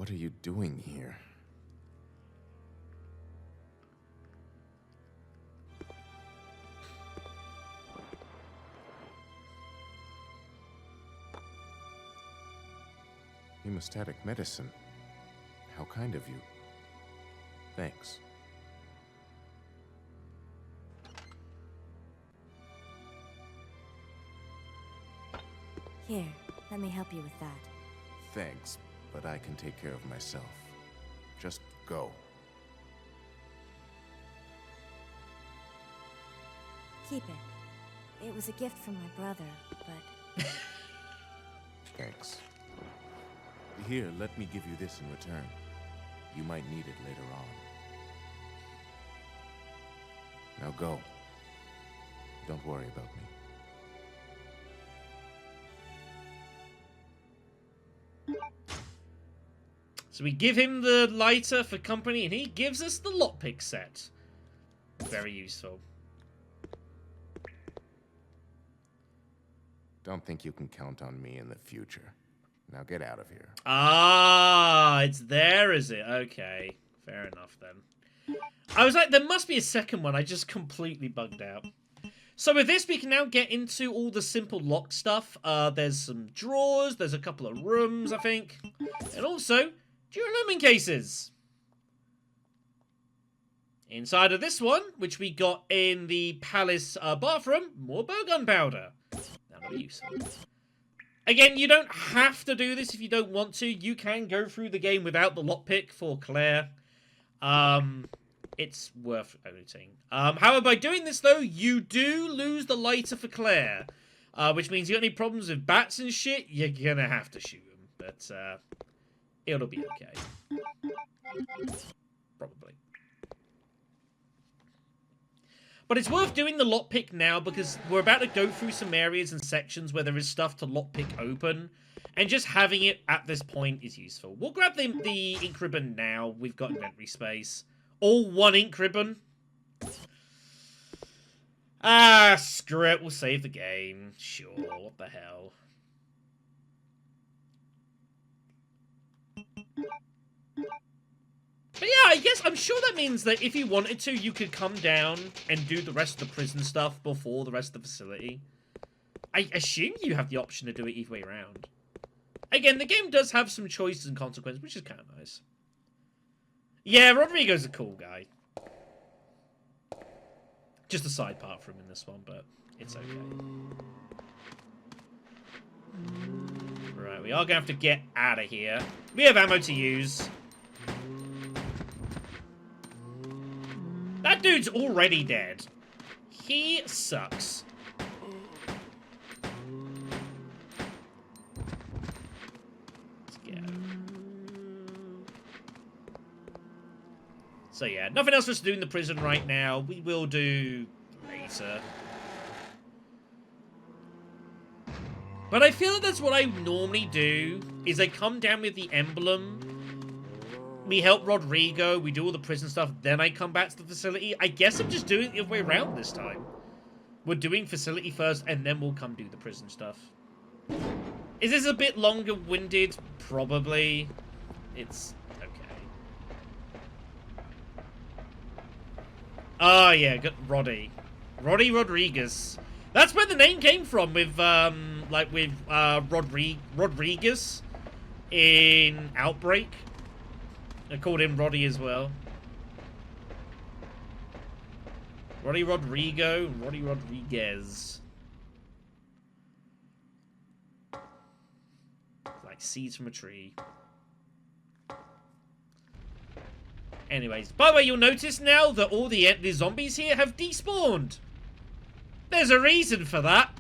What are you doing here? Hemostatic medicine. How kind of you. Thanks. Here, let me help you with that. Thanks, but I can take care of myself. Just go. Keep it. It was a gift from my brother, but... Thanks. Here, let me give you this in return. You might need it later on. Now go. Don't worry about me. So we give him the lighter for company, and he gives us the lockpick set. Very useful. Don't think you can count on me in the future. Now get out of here. Ah, it's there, is it? Okay, fair enough then. I was like, there must be a second one. I just completely bugged out. So with this, we can now get into all the simple lock stuff. There's some drawers, there's a couple of rooms, I think. And also, duralumine cases. Inside of this one, which we got in the palace bathroom, more bowgun powder. That'll be useful. Again, you don't have to do this if you don't want to. You can go through the game without the lockpick for Claire. It's worth noting. However, by doing this, though, you do lose the lighter for Claire. Which means you got any problems with bats and shit, you're gonna have to shoot them. But, it'll be okay. Probably. But it's worth doing the lockpick now because we're about to go through some areas and sections where there is stuff to lockpick open. And just having it at this point is useful. We'll grab the ink ribbon now. We've got inventory space. All one ink ribbon. Ah, screw it. We'll save the game. Sure, what the hell. But yeah, I guess I'm sure that means that if you wanted to, you could come down and do the rest of the prison stuff before the rest of the facility. I assume you have the option to do it either way around. Again, the game does have some choices and consequences, which is kind of nice. Yeah, Rodrigo's a cool guy. Just a side part for him in this one, but it's okay. Right, we are going to have to get out of here. We have ammo to use. That dude's already dead. He sucks. Let's go. So yeah, nothing else for us to do in the prison right now. We will do later. But I feel like that's what I normally do, is I come down with the emblem. We help Rodrigo, we do all the prison stuff, then I come back to the facility. I guess I'm just doing it the other way around this time. We're doing facility first, and then we'll come do the prison stuff. Is this a bit longer-winded? Probably. It's okay. Oh, yeah, got Roddy. Roddy Rodriguez. That's where the name came from, with, Rodriguez in Outbreak. I called him Roddy as well. Roddy Rodrigo, Roddy Rodriguez. Like seeds from a tree. Anyways, by the way, you'll notice now that all the zombies here have despawned. There's a reason for that.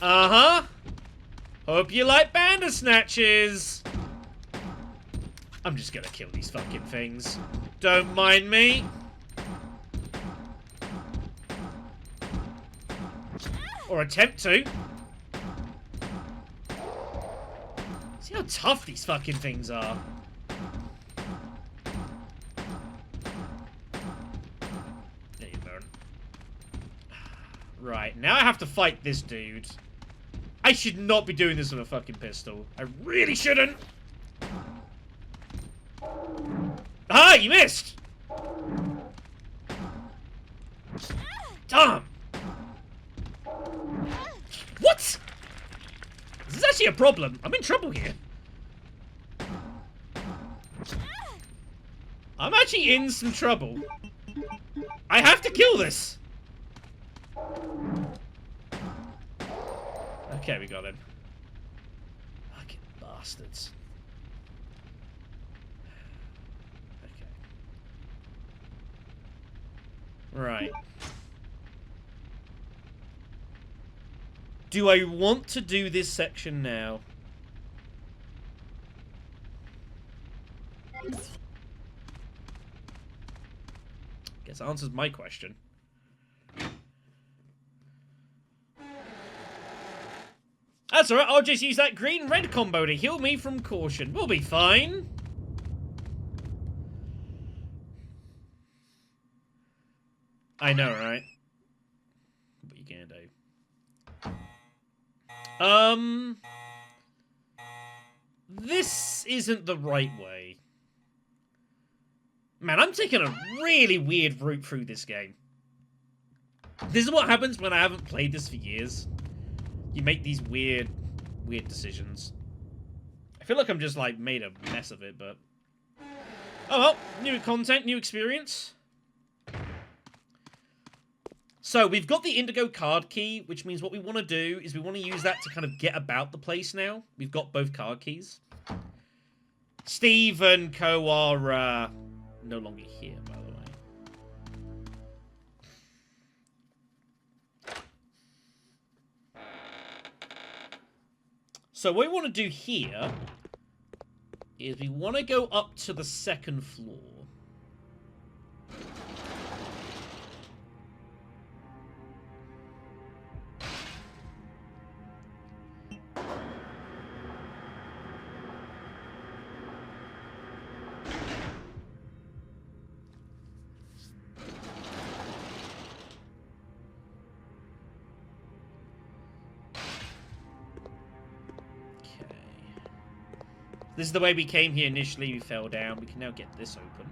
Uh-huh. Hope you like Bandersnatches. I'm just gonna kill these fucking things. Don't mind me. Or attempt to. See how tough these fucking things are. There you go. Right, now I have to fight this dude. I should not be doing this with a fucking pistol. I really shouldn't. Ah, you missed! Damn! What? This is actually a problem. I'm in trouble here. I'm actually in some trouble. I have to kill this. Okay, we got him. Fucking bastards. Okay. Right. Do I want to do this section now? Guess answers my question. That's alright, I'll just use that green-red combo to heal me from caution. We'll be fine. I know, right? What you gonna do? This isn't the right way. Man, I'm taking a really weird route through this game. This is what happens when I haven't played this for years. You make these weird decisions. I feel like I'm just, like, made a mess of it, but... Oh well, new content, new experience. So, we've got the Indigo card key, which means what we want to do is we want to use that to kind of get about the place now. We've got both card keys. Steve and Co are no longer here, by the way. So what we want to do here is we want to go up to the second floor. This is the way we came here initially. We fell down. We can now get this open.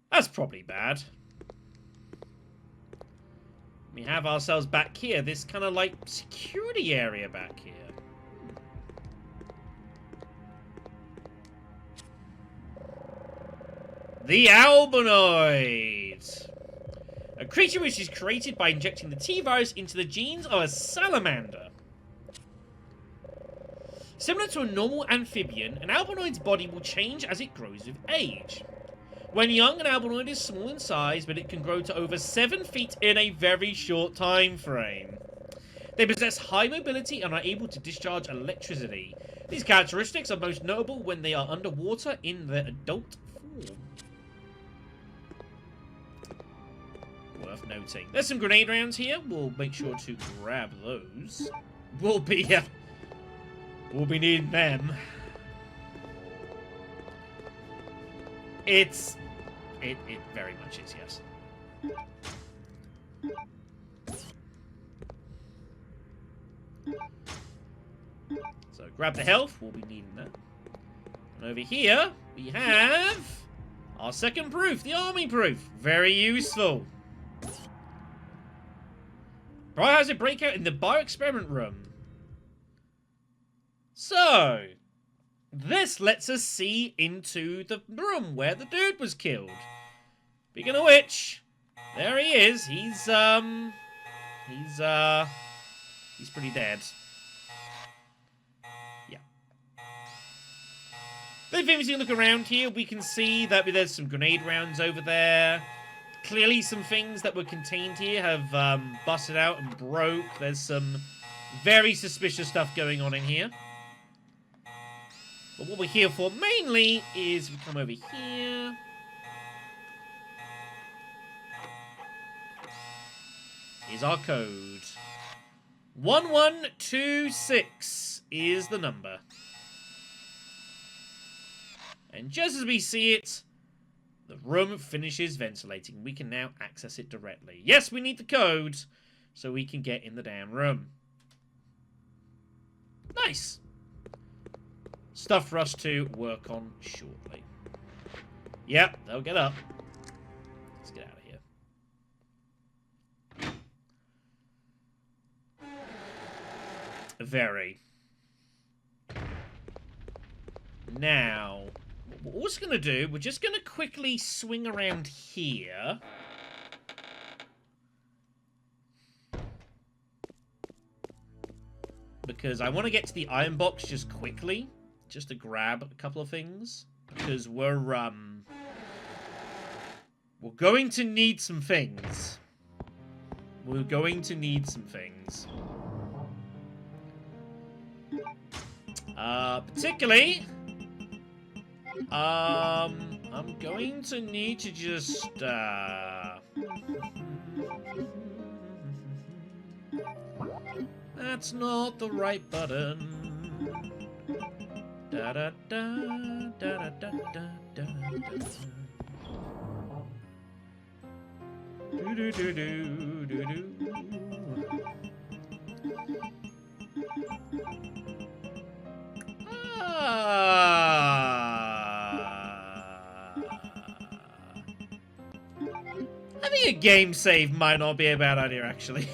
That's probably bad. We have ourselves back here. This kind of like security area back here. The Albinoid! A creature which is created by injecting the T-virus into the genes of a salamander. Similar to a normal amphibian, an albinoid's body will change as it grows with age. When young, an albinoid is small in size, but it can grow to over 7 feet in a very short time frame. They possess high mobility and are able to discharge electricity. These characteristics are most notable when they are underwater in their adult form. Worth noting. There's some grenade rounds here. We'll make sure to grab those. We'll be needing them. It very much is, yes. So grab the health. We'll be needing that. And over here we have our second proof, the army proof. Very useful. Biohazard breakout in the bioexperiment room. So, this lets us see into the room where the dude was killed. Speaking of which, there he is. He's pretty dead. Yeah. If we look around here, we can see that there's some grenade rounds over there. Clearly some things that were contained here have busted out and broke. There's some very suspicious stuff going on in here. But what we're here for mainly is we come over here. Is our code. 1126 is the number. And just as we see it, the room finishes ventilating. We can now access it directly. Yes, we need the code so we can get in the damn room. Nice. Stuff for us to work on shortly. Yep, they'll get up. Let's get out of here. Very. Now, what we're just going to do, we're just going to quickly swing around here. Because I want to get to the iron box just quickly. Just to grab a couple of things. Because we're going to need some things. We're going to need some things. Particularly... I'm going to need to just, That's not the right button. Da da da da da da da da. Do do do do do do. I think a game save might not be a bad idea, actually.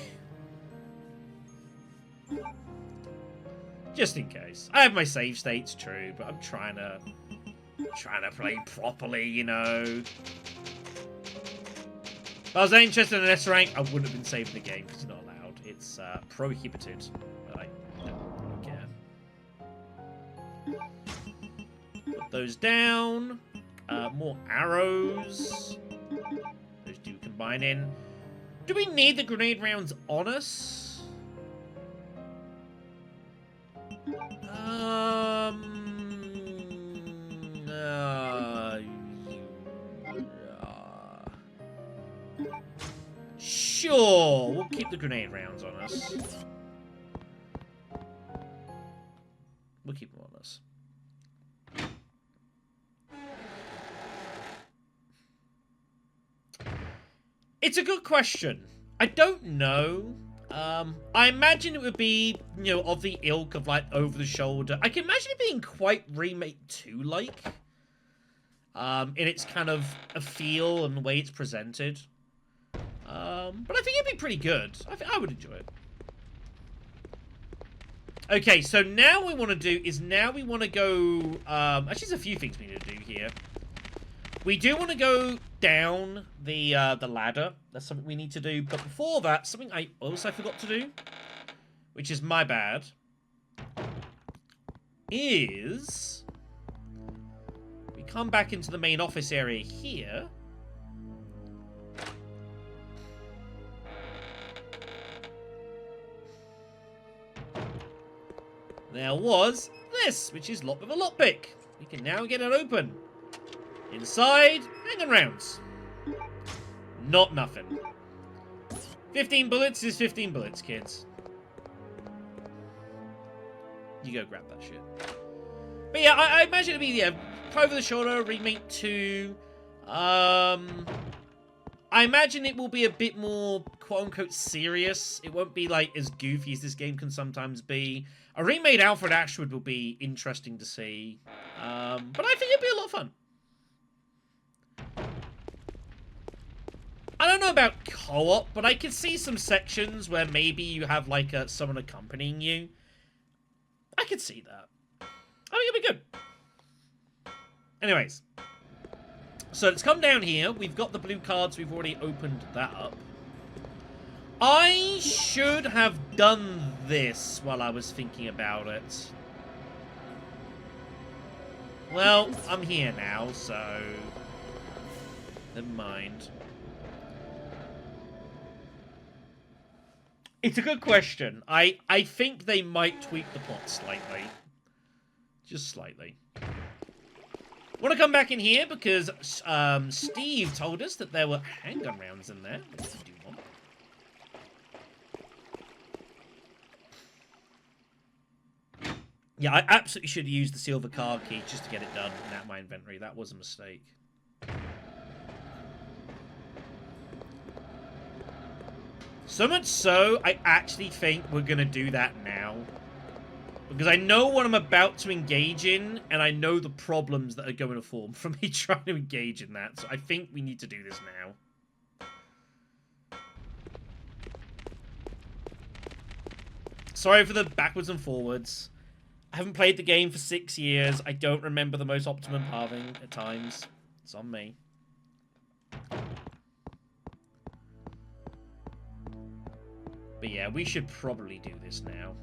Just in case. I have my save states, true, but I'm trying to play properly, you know. If I was interested in an S rank, I wouldn't have been saving the game because it's not allowed. It's prohibited, but I don't really care. Put those down. More arrows. Those do combine in. Do we need the grenade rounds on us? Sure, we'll keep the grenade rounds on us. We'll keep them on us. It's a good question. I don't know. I imagine it would be, you know, of the ilk of, like, over the shoulder. I can imagine it being quite Remake 2-like. In its kind of a feel and the way it's presented. But I think it'd be pretty good. I would enjoy it. Okay, so now what we want to do is we want to go... actually, there's a few things we need to do here. We do want to go down the ladder. That's something we need to do. But before that, something I also forgot to do, which is my bad, is... we come back into the main office area here. There was this, which is locked with a lockpick. We can now get it open. Inside, hanging rounds. Not nothing. 15 bullets is 15 bullets, kids. You go grab that shit. But yeah, I imagine it'd be, yeah, over the shoulder, Remake 2. I imagine it will be a bit more, quote-unquote, serious. It won't be, like, as goofy as this game can sometimes be. A remade Alfred Ashwood will be interesting to see. But I think it'd be a lot of fun. I don't know about co-op, but I could see some sections where maybe you have, like, someone accompanying you. I could see that. I think it'd be good. Anyways. So let's come down here. We've got the blue cards. We've already opened that up. I should have done this while I was thinking about it. Well, I'm here now, so... never mind. It's a good question. I think they might tweak the plot slightly. Just slightly. Want to come back in here because Steve told us that there were handgun rounds in there, which we do want. Yeah, I absolutely should have used the silver card key just to get it done and out of my inventory. That was a mistake. So much so, I actually think we're going to do that now. Because I know what I'm about to engage in, and I know the problems that are going to form from me trying to engage in that. So I think we need to do this now. Sorry for the backwards and forwards. I haven't played the game for 6 years. I don't remember the most optimum pathing at times. It's on me. But yeah, we should probably do this now.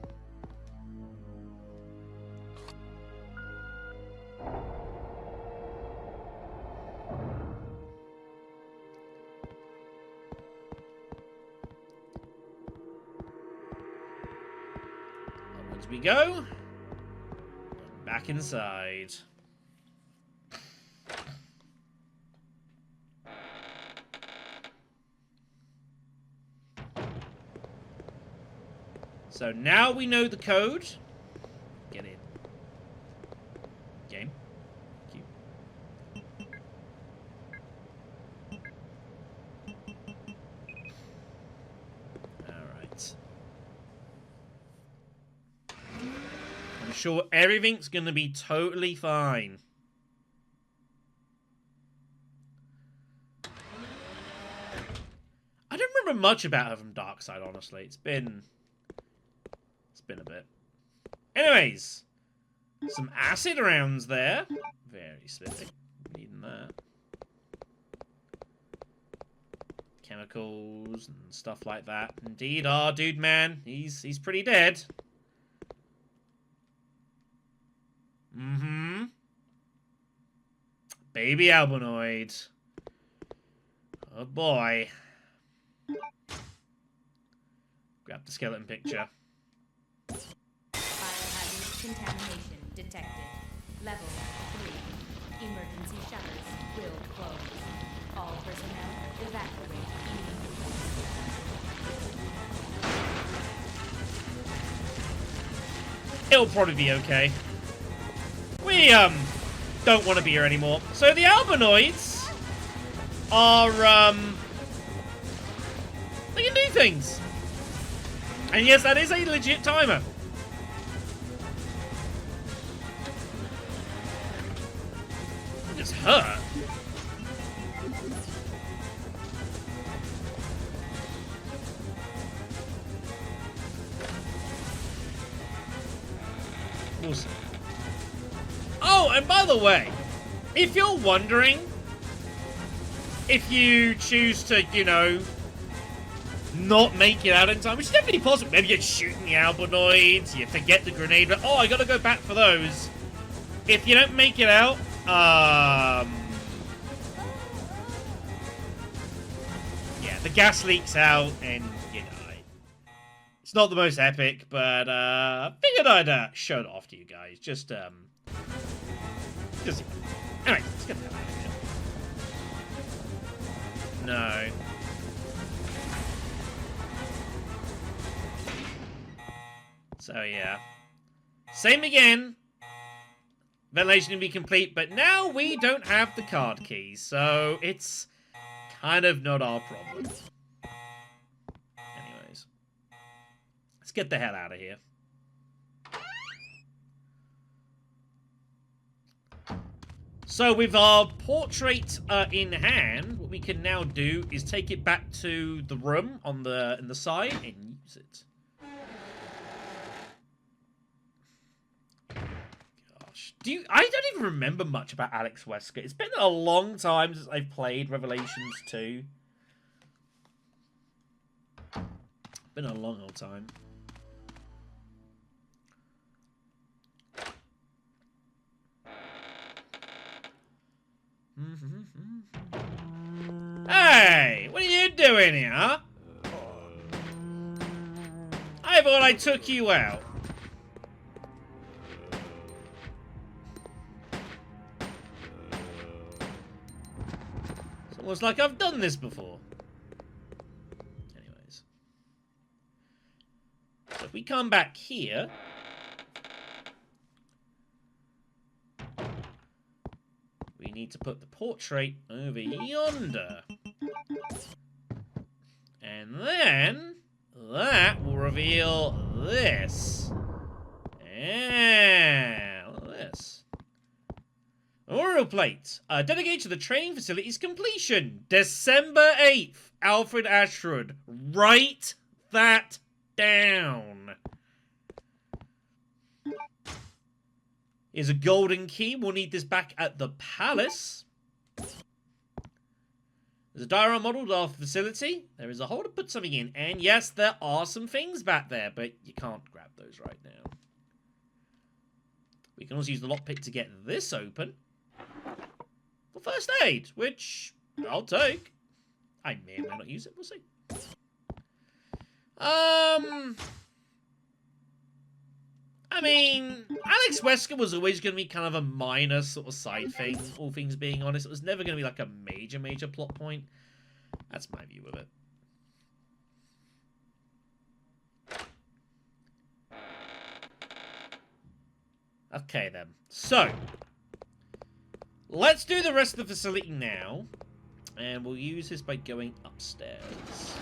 Onwards we go. Back inside. So now we know the code. Get in. Game. Cute. Alright. I'm sure everything's gonna be totally fine. I don't remember much about her from Darkside, honestly. It's been a bit. Anyways, some acid rounds there. Very spiffy. Needing that. Chemicals and stuff like that. Indeed, our dude man, he's pretty dead. Mm-hmm. Baby albinoid. Oh boy. Grab the skeleton picture. Biohazard contamination detected. Level 3. Emergency shutters will close. All personnel evacuate immediately. It'll probably be okay. We, don't want to be here anymore. So the albinoids are, they can do things. And yes, that is a legit timer. It just hurt. Awesome. Oh, and by the way, if you're wondering if you choose to, you know, not make it out in time, which is definitely possible. Maybe you're shooting the albinoids, you forget the grenade, but oh, I gotta go back for those. If you don't make it out, yeah, the gas leaks out and you die. It's not the most epic, but figured I'd show it off to you guys. Just anyway, let's get that out of here. No. So yeah. Same again. Ventilation to be complete, but now we don't have the card keys, so it's kind of not our problem. Anyways. Let's get the hell out of here. So with our portrait in hand, what we can now do is take it back to the room on in the side and use it. Gosh, I don't even remember much about Alex Wesker. It's been a long time since I've played Revelations 2. Been a long old time. Hey, what are you doing here, huh? I thought I took you out. It's almost like I've done this before. Anyways. So if we come back here, need to put the portrait over yonder. And then that will reveal this. Yeah, look at this. Memorial plate. Dedicated to the training facility's completion. December 8th. Alfred Ashford. Write that down. Here's a golden key. We'll need this back at the palace. There's a diorama modelled off the facility. There is a hole to put something in. And yes, there are some things back there, but you can't grab those right now. We can also use the lockpick to get this open. For first aid, which I'll take. I may or may not use it. We'll see. I mean, Alex Wesker was always going to be kind of a minor sort of side thing, all things being honest. It was never going to be like a major plot point. That's my view of it. Okay, then. So, let's do the rest of the facility now. And we'll use this by going upstairs.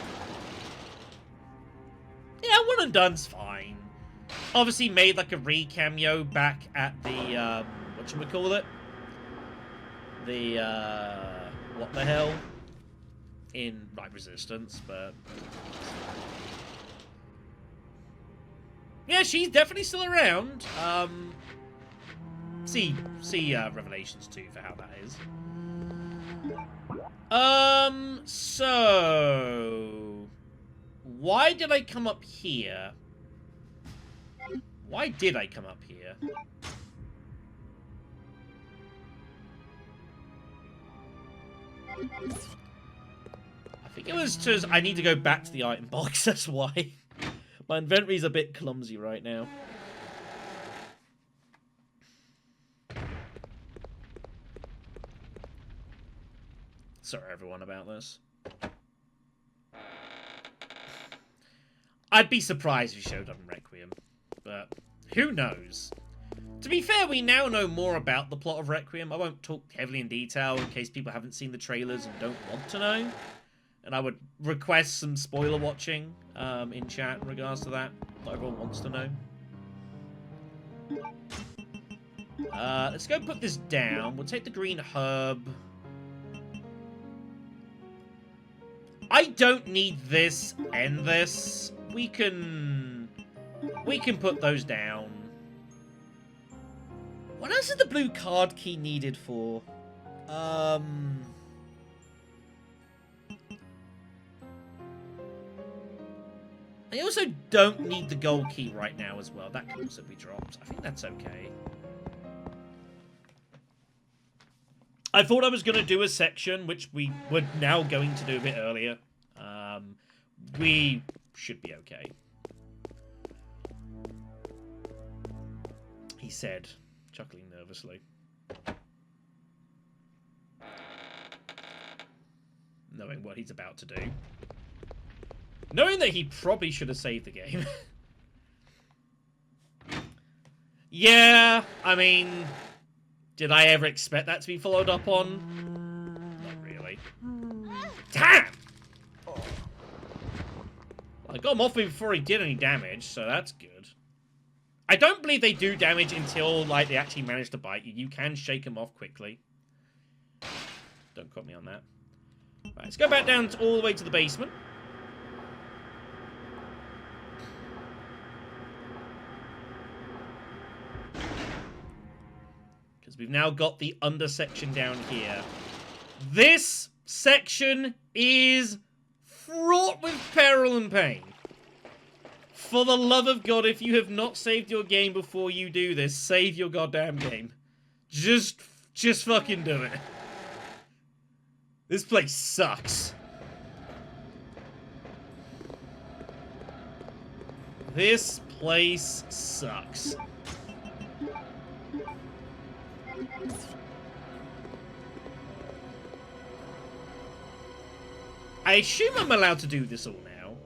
Yeah, one and done's fine. Obviously made like a re-cameo back at the, whatchamacallit? The, what the hell? In, like, Resistance, but... yeah, she's definitely still around. See Revelations 2 for how that is. So... why did I come up here? Why did I come up here? I think it was just I need to go back to the item box, that's why. My inventory's a bit clumsy right now. Sorry everyone about this. I'd be surprised if you showed up in Requiem, but who knows? To be fair, we now know more about the plot of Requiem. I won't talk heavily in detail in case people haven't seen the trailers and don't want to know. And I would request some spoiler watching in chat in regards to that. Not everyone wants to know. Let's go put this down. We'll take the green herb. I don't need this and this. We can put those down. What else is the blue card key needed for? I also don't need the gold key right now as well. That can also be dropped. I think that's okay. I thought I was going to do a section, which we were now going to do a bit earlier. We should be okay. He said, chuckling nervously. Knowing what he's about to do. Knowing that he probably should have saved the game. Yeah, I mean... did I ever expect that to be followed up on? Not really. Damn! I got him off me before he did any damage, so that's good. I don't believe they do damage until, like, they actually manage to bite you. You can shake them off quickly. Don't quote me on that. Right, let's go back down all the way to the basement. Because we've now got the under section down here. This section is fraught with peril and pain. For the love of God, if you have not saved your game before you do this, save your goddamn game. Just fucking do it. This place sucks. This place sucks. I assume I'm allowed to do this all now.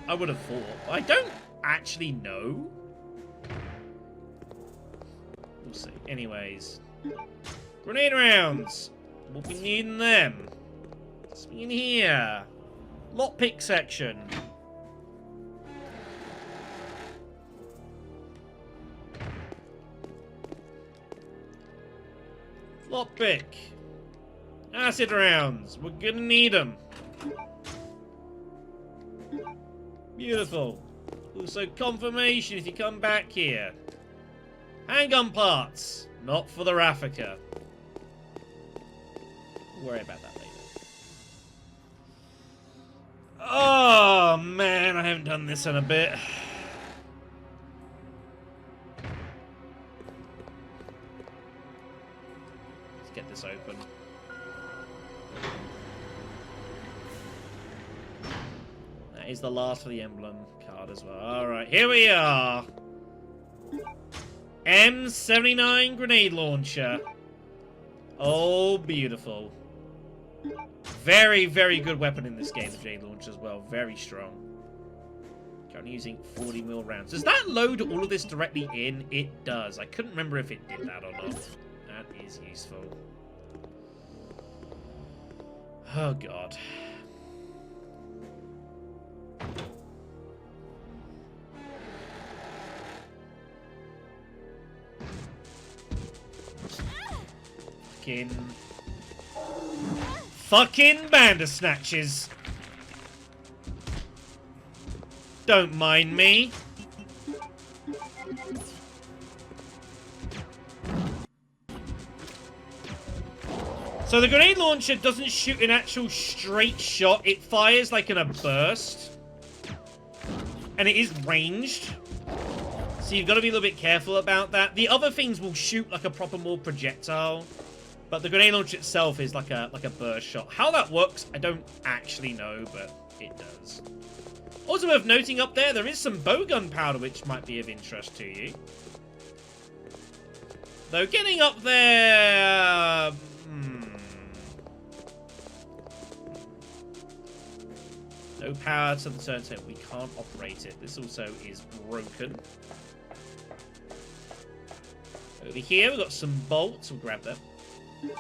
I would have thought. I don't actually know. We'll see. Anyways. Grenade rounds. What we need in them? What's in here? Lockpick section. Lockpick. Acid rounds. We're gonna need them. Beautiful. Also, confirmation if you come back here. Handgun parts. Not for the Raffica. We'll worry about that later. Oh, man. I haven't done this in a bit. Let's get this open. That is the last for the emblem card as well. Alright, here we are. M79 grenade launcher. Oh, beautiful. Very, very good weapon in this game, the grenade launcher as well. Very strong. Currently using 40mm rounds. Does that load all of this directly in? It does. I couldn't remember if it did that or not. That is useful. Oh, God. Fucking Bandersnatches. Don't mind me. So the grenade launcher doesn't shoot an actual straight shot. It fires like in a burst. And it is ranged. So you've got to be a little bit careful about that. The other things will shoot like a proper more projectile. But the grenade launcher itself is like a burst shot. How that works, I don't actually know, but it does. Also worth noting up there, there is some bowgun powder which might be of interest to you. Though getting up there... No power to the turntable. We can't operate it. This also is broken. Over here, we've got some bolts. We'll grab them. Okay.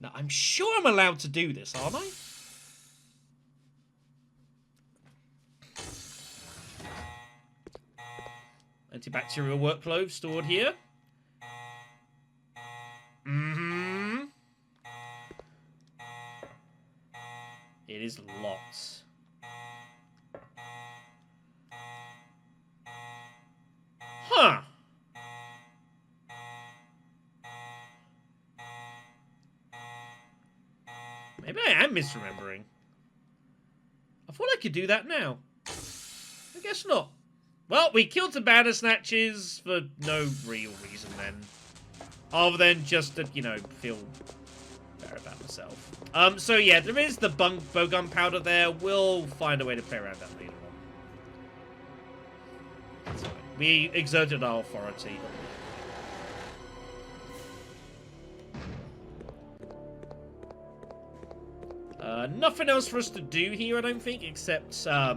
Now, I'm sure I'm allowed to do this, aren't I? Antibacterial work clothes stored here. Mm-hmm. It is locked. Huh. Maybe I am misremembering. I thought I could do that now. I guess not. Well, we killed some Bandersnatches for no real reason then. Other than just to, you know, feel better about myself. So yeah, there is the bowgun powder there. We'll find a way to play around that later on. That's fine. We exerted our authority. Nothing else for us to do here, I don't think, except to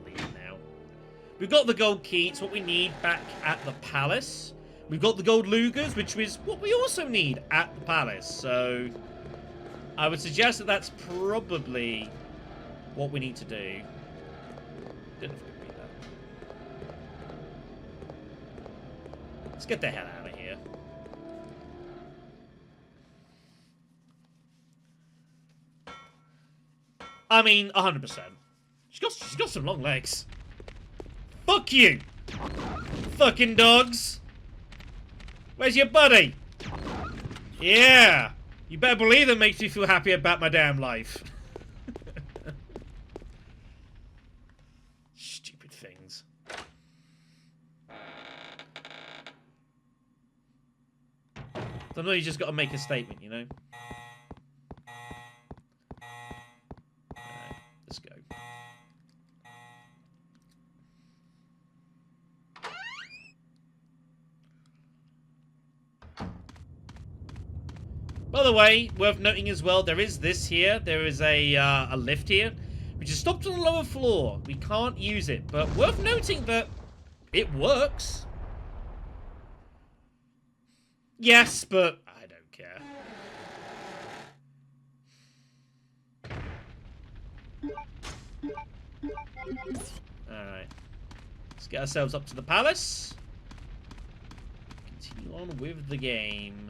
leave now. We've got the gold key. It's what we need back at the palace. We've got the gold Lugers, which is what we also need at the palace. So I would suggest that that's probably what we need to do. Didn't know if we could read that. Let's get the hell out of here. I mean, 100%. She's got some long legs. Fuck you! Fucking dogs! Where's your buddy? Yeah! You better believe that makes me feel happy about my damn life. Stupid things. Sometimes you just gotta make a statement, you know? Alright, let's go. By the way, worth noting as well, there is this here. There is a lift here. which is stopped on the lower floor. We can't use it, but worth noting that it works. Yes, but I don't care. Alright. Let's get ourselves up to the palace. Continue on with the game.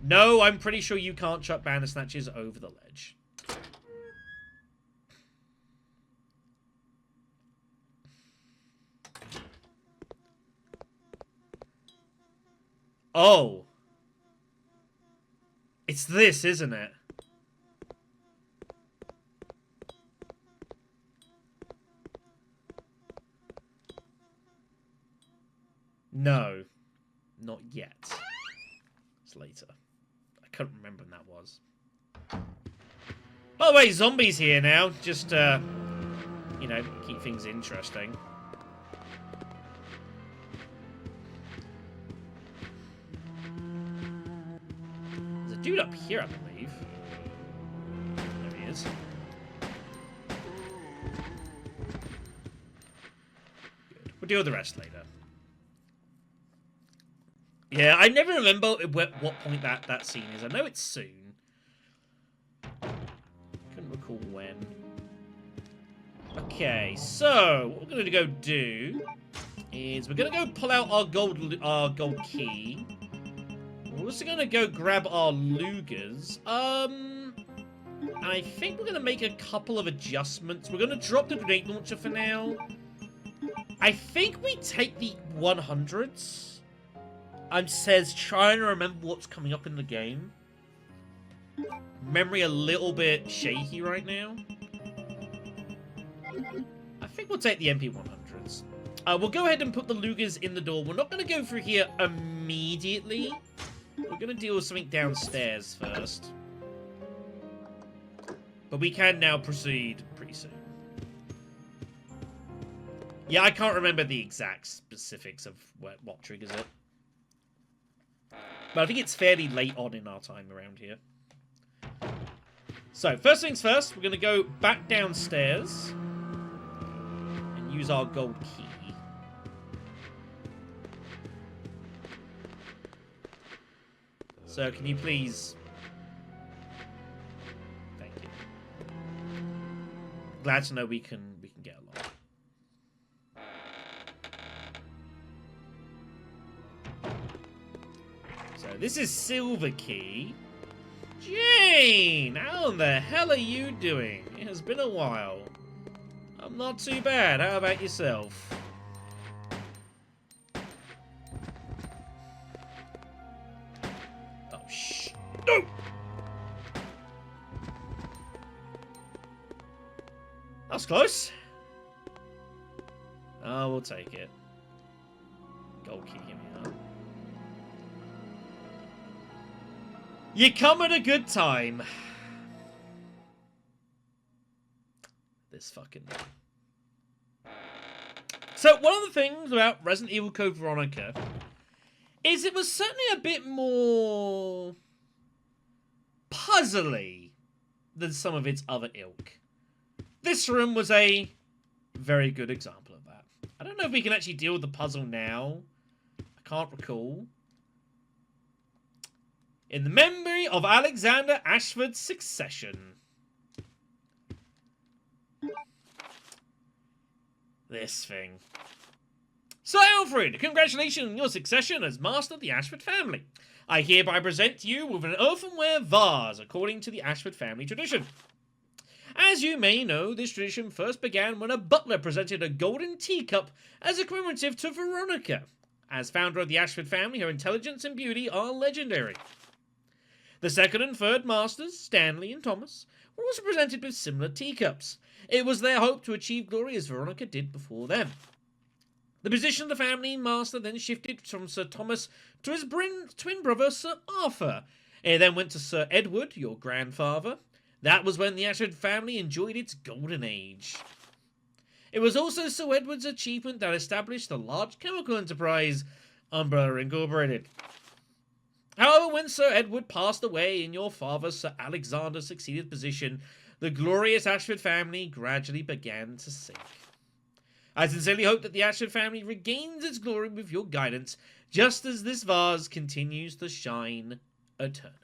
No, I'm pretty sure you can't chuck Bandersnatches over the ledge. Oh. It's this, isn't it? No. Not yet. It's later. I couldn't remember when that was. By the way, zombies here now. Just, you know, keep things interesting. There's a dude up here, I believe. There he is. Good. We'll deal with the rest later. Yeah, I never remember what point that scene is. I know it's soon. Couldn't recall when. Okay, so what we're gonna go do is we're gonna go pull out our gold key. We're also gonna go grab our Lugers. And I think we're gonna make a couple of adjustments. We're gonna drop the grenade launcher for now. I think we take the 100s. I'm trying to remember what's coming up in the game. Memory a little bit shaky right now. I think we'll take the MP100s. We'll go ahead and put the Lugers in the door. We're not going to go through here immediately. We're going to deal with something downstairs first. But we can now proceed pretty soon. Yeah, I can't remember the exact specifics of what triggers it. But I think it's fairly late on in our time around here. So, first things first, we're going to go back downstairs and use our gold key. So, can you please... Thank you. Glad to know we can get along. So, this is Silver Key. Jane! How the hell are you doing? It has been a while. I'm not too bad. How about yourself? Oh, shh. No! That's close. Oh, we'll take it. Gold key, here we are. You come at a good time. This fucking thing. So, one of the things about Resident Evil Code Veronica is it was certainly a bit more puzzly than some of its other ilk. This room was a very good example of that. I don't know if we can actually deal with the puzzle now. I can't recall. In the memory of Alexander Ashford's succession. This thing. Sir Alfred, congratulations on your succession as master of the Ashford family. I hereby present you with an earthenware vase according to the Ashford family tradition. As you may know, this tradition first began when a butler presented a golden teacup as a commemorative to Veronica. As founder of the Ashford family, her intelligence and beauty are legendary. The second and third masters, Stanley and Thomas, were also presented with similar teacups. It was their hope to achieve glory as Veronica did before them. The position of the family master then shifted from Sir Thomas to his twin brother, Sir Arthur. It then went to Sir Edward, your grandfather. That was when the Ashford family enjoyed its golden age. It was also Sir Edward's achievement that established the large chemical enterprise, Umbrella Incorporated. However, when Sir Edward passed away and your father, Sir Alexander, succeeded position, the glorious Ashford family gradually began to sink. I sincerely hope that the Ashford family regains its glory with your guidance, just as this vase continues to shine eternally.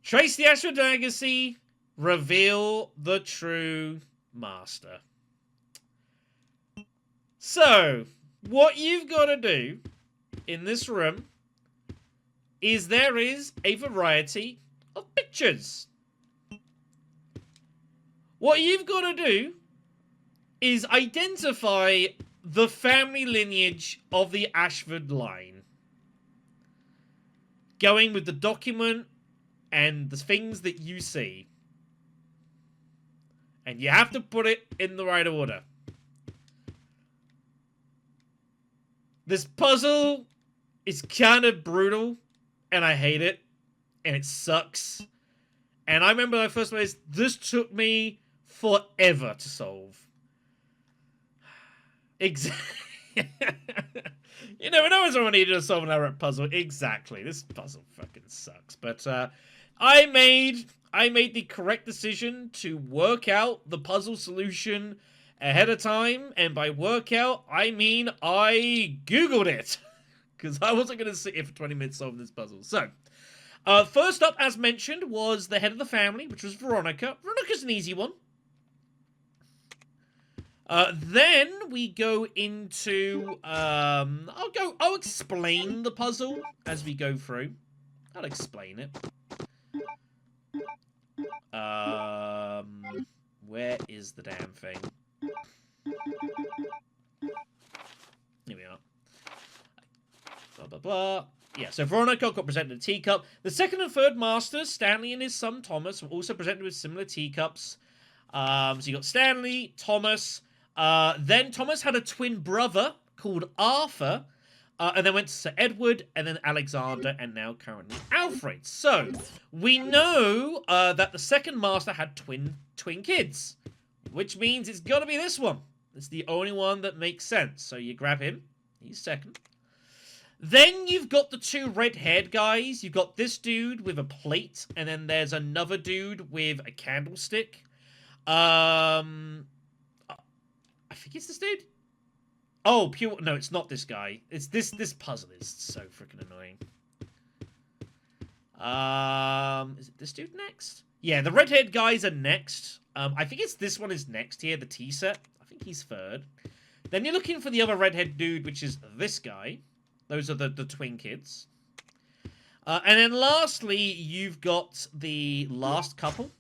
Trace the Ashford legacy, reveal the true master. So, what you've got to do in this room is there is a variety of pictures. What you've got to do is identify the family lineage of the Ashford line. Going with the document and the things that you see. And you have to put it in the right order. This puzzle is kind of brutal, and I hate it, and it sucks. And I remember my first place, this took me forever to solve. Exactly. You never know when someone needed to solve an elaborate puzzle. Exactly. This puzzle fucking sucks. But I made the correct decision to work out the puzzle solution ahead of time, and by work out, I mean I Googled it. Because I wasn't going to sit here for 20 minutes solving this puzzle. So, first up, as mentioned, was the head of the family, which was Veronica. Veronica's an easy one. Then we go into, I'll explain the puzzle as we go through. I'll explain it. Where is the damn thing? Here we are. Blah, blah, blah. Yeah, so Veronica got presented a teacup. The second and third masters, Stanley and his son Thomas, were also presented with similar teacups. So you got Stanley, Thomas. Then Thomas had a twin brother called Arthur. And then went to Sir Edward, and then Alexander, and now currently Alfred. So, we know that the second master had twin kids. Which means it's got to be this one. It's the only one that makes sense. So you grab him. He's second. Then you've got the two red-haired guys. You've got this dude with a plate, and then there's another dude with a candlestick. I think it's this dude. Oh, pure... No, it's not this guy. It's this puzzle is so freaking annoying. Is it this dude next? Yeah, the red-haired guys are next. I think it's this one is next here, the tea set. I think he's third. Then you're looking for the other redhead dude, which is this guy. Those are the twin kids. And then lastly, you've got the last couple.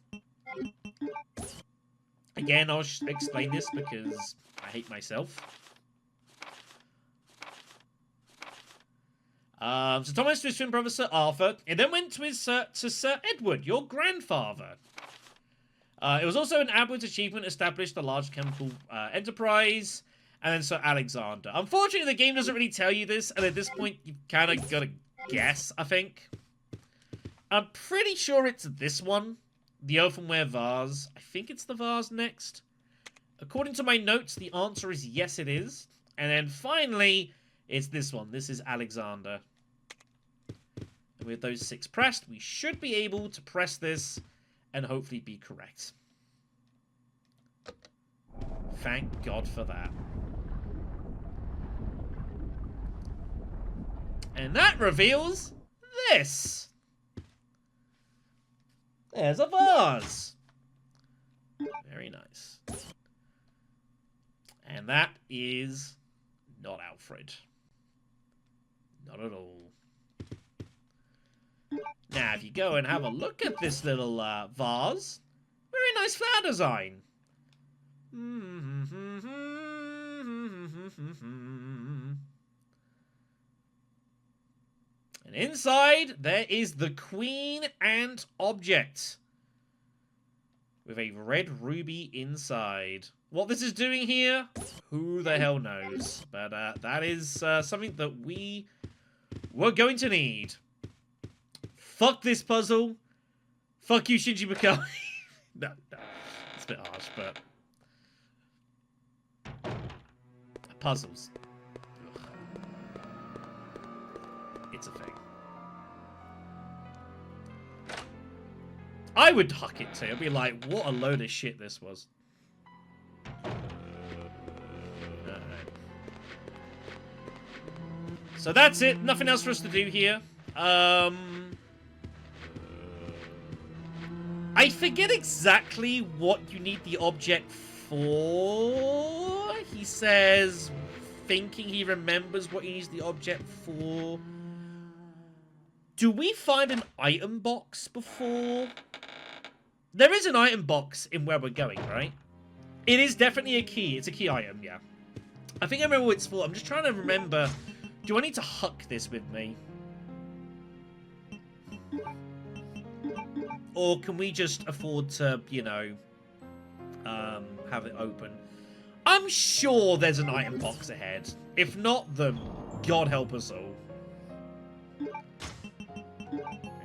Again, I'll explain this because I hate myself. So Thomas to his twin brother Sir Arthur, and then went to Sir Edward, your grandfather. It was also an Edward's achievement established a large chemical enterprise, and then Sir Alexander. Unfortunately, the game doesn't really tell you this, and at this point, you've kind of got to guess, I think. I'm pretty sure it's this one, the earthenware vase. I think it's the vase next. According to my notes, the answer is yes, it is. And then finally, it's this one. This is Alexander. And with those 6 pressed, we should be able to press this and hopefully be correct. Thank God for that. And that reveals this. There's a vase. Very nice. And that is not Alfred. Not at all. Now, if you go and have a look at this little vase, very nice flower design. And inside, there is the Queen Ant object. With a red ruby inside. What this is doing here, who the hell knows. But that is something that we were going to need. Fuck this puzzle. Fuck you, Shinji Mikami. No, it's a bit harsh, but... puzzles. Ugh. It's a thing. I would huck it too. I'd be like, what a load of shit this was. So that's it. Nothing else for us to do here. I forget exactly what you need the object for. He says, thinking he remembers what he needs the object for. Do we find an item box before? There is an item box in where we're going, right? It is definitely a key. It's a key item, yeah. I think I remember what it's for. I'm just trying to remember. Do I need to huck this with me? Or can we just afford to, you know, have it open? I'm sure there's an item box ahead. If not, then God help us all.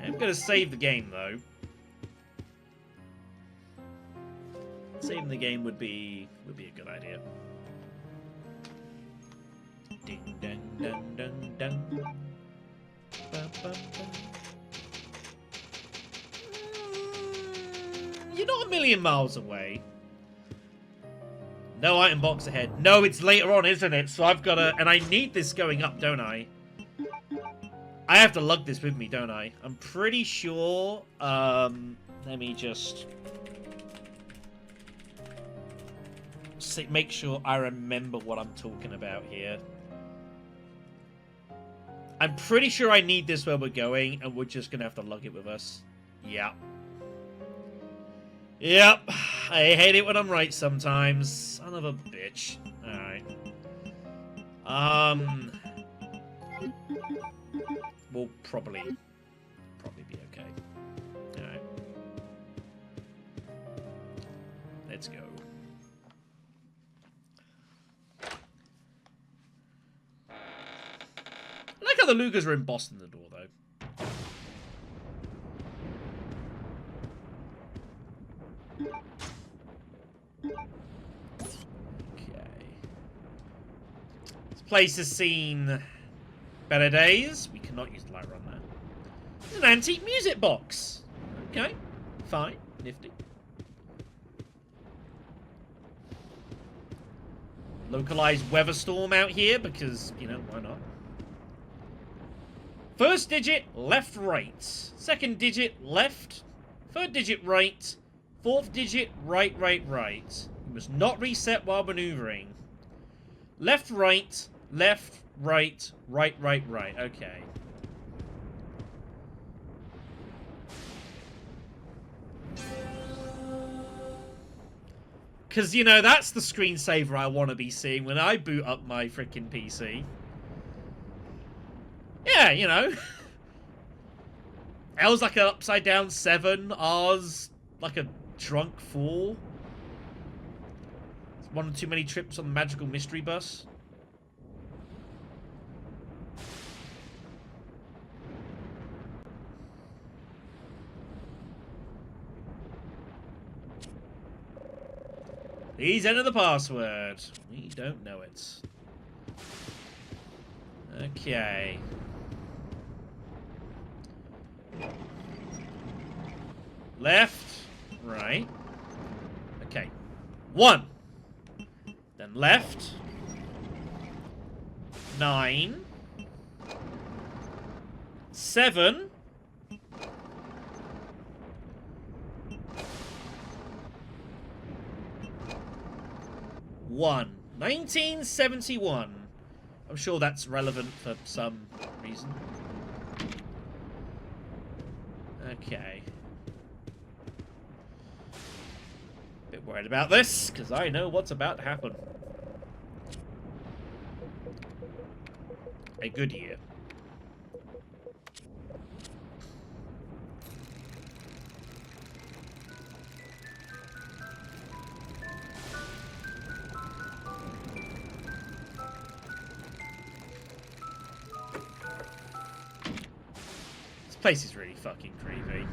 I'm going to save the game, though. Saving the game would be a good idea. Ding dang dang dang dang. Ba, ba, ba. You're not a million miles away. No item box ahead. No, it's later on, isn't it? So I've got to... And I need this going up, don't I? I have to lug this with me, don't I? I'm pretty sure... let me just... make sure I remember what I'm talking about here. I'm pretty sure I need this where we're going, and we're just going to have to lug it with us. Yeah. Yep. I hate it when I'm right sometimes. Son of a bitch. Alright. We'll probably be okay. Alright. Let's go. I like how the Lugers are embossed in the door, though. Place has seen better days. We cannot use the light run there. It's an antique music box. Okay, fine, nifty. Localized weather storm out here because, you know, why not? First digit, left, right. Second digit, left. Third digit, right. Fourth digit, right, right, right. You must not reset while maneuvering. Left, right. Left, right, right, right, right. Okay. Because, you know, that's the screensaver I want to be seeing when I boot up my freaking PC. Yeah, you know. L's like an upside down 7. R's like a drunk 4. It's one too many trips on the magical mystery bus. Please enter the password. We don't know it. Okay. Left. Right. Okay. 1. Then left. 9. 7. 1. 1971. I'm sure that's relevant for some reason. Okay. Bit worried about this, because I know what's about to happen. A good year. Place is really fucking creepy.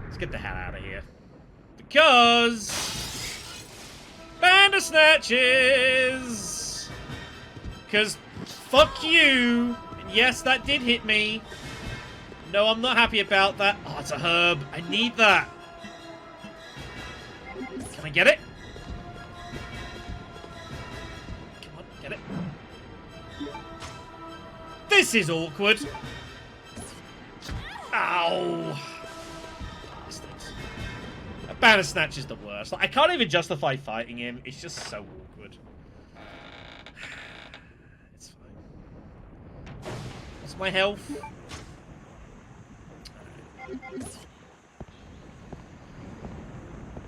Let's get the hell out of here. Because... Bandersnatches! Because fuck you. And yes, that did hit me. No, I'm not happy about that. Oh, it's a herb. I need that. Can I get it? Come on, get it. This is awkward. Ow. This thing's... A Bandersnatch is the worst. Like, I can't even justify fighting him. It's just so awkward. It's fine. What's my health? We'll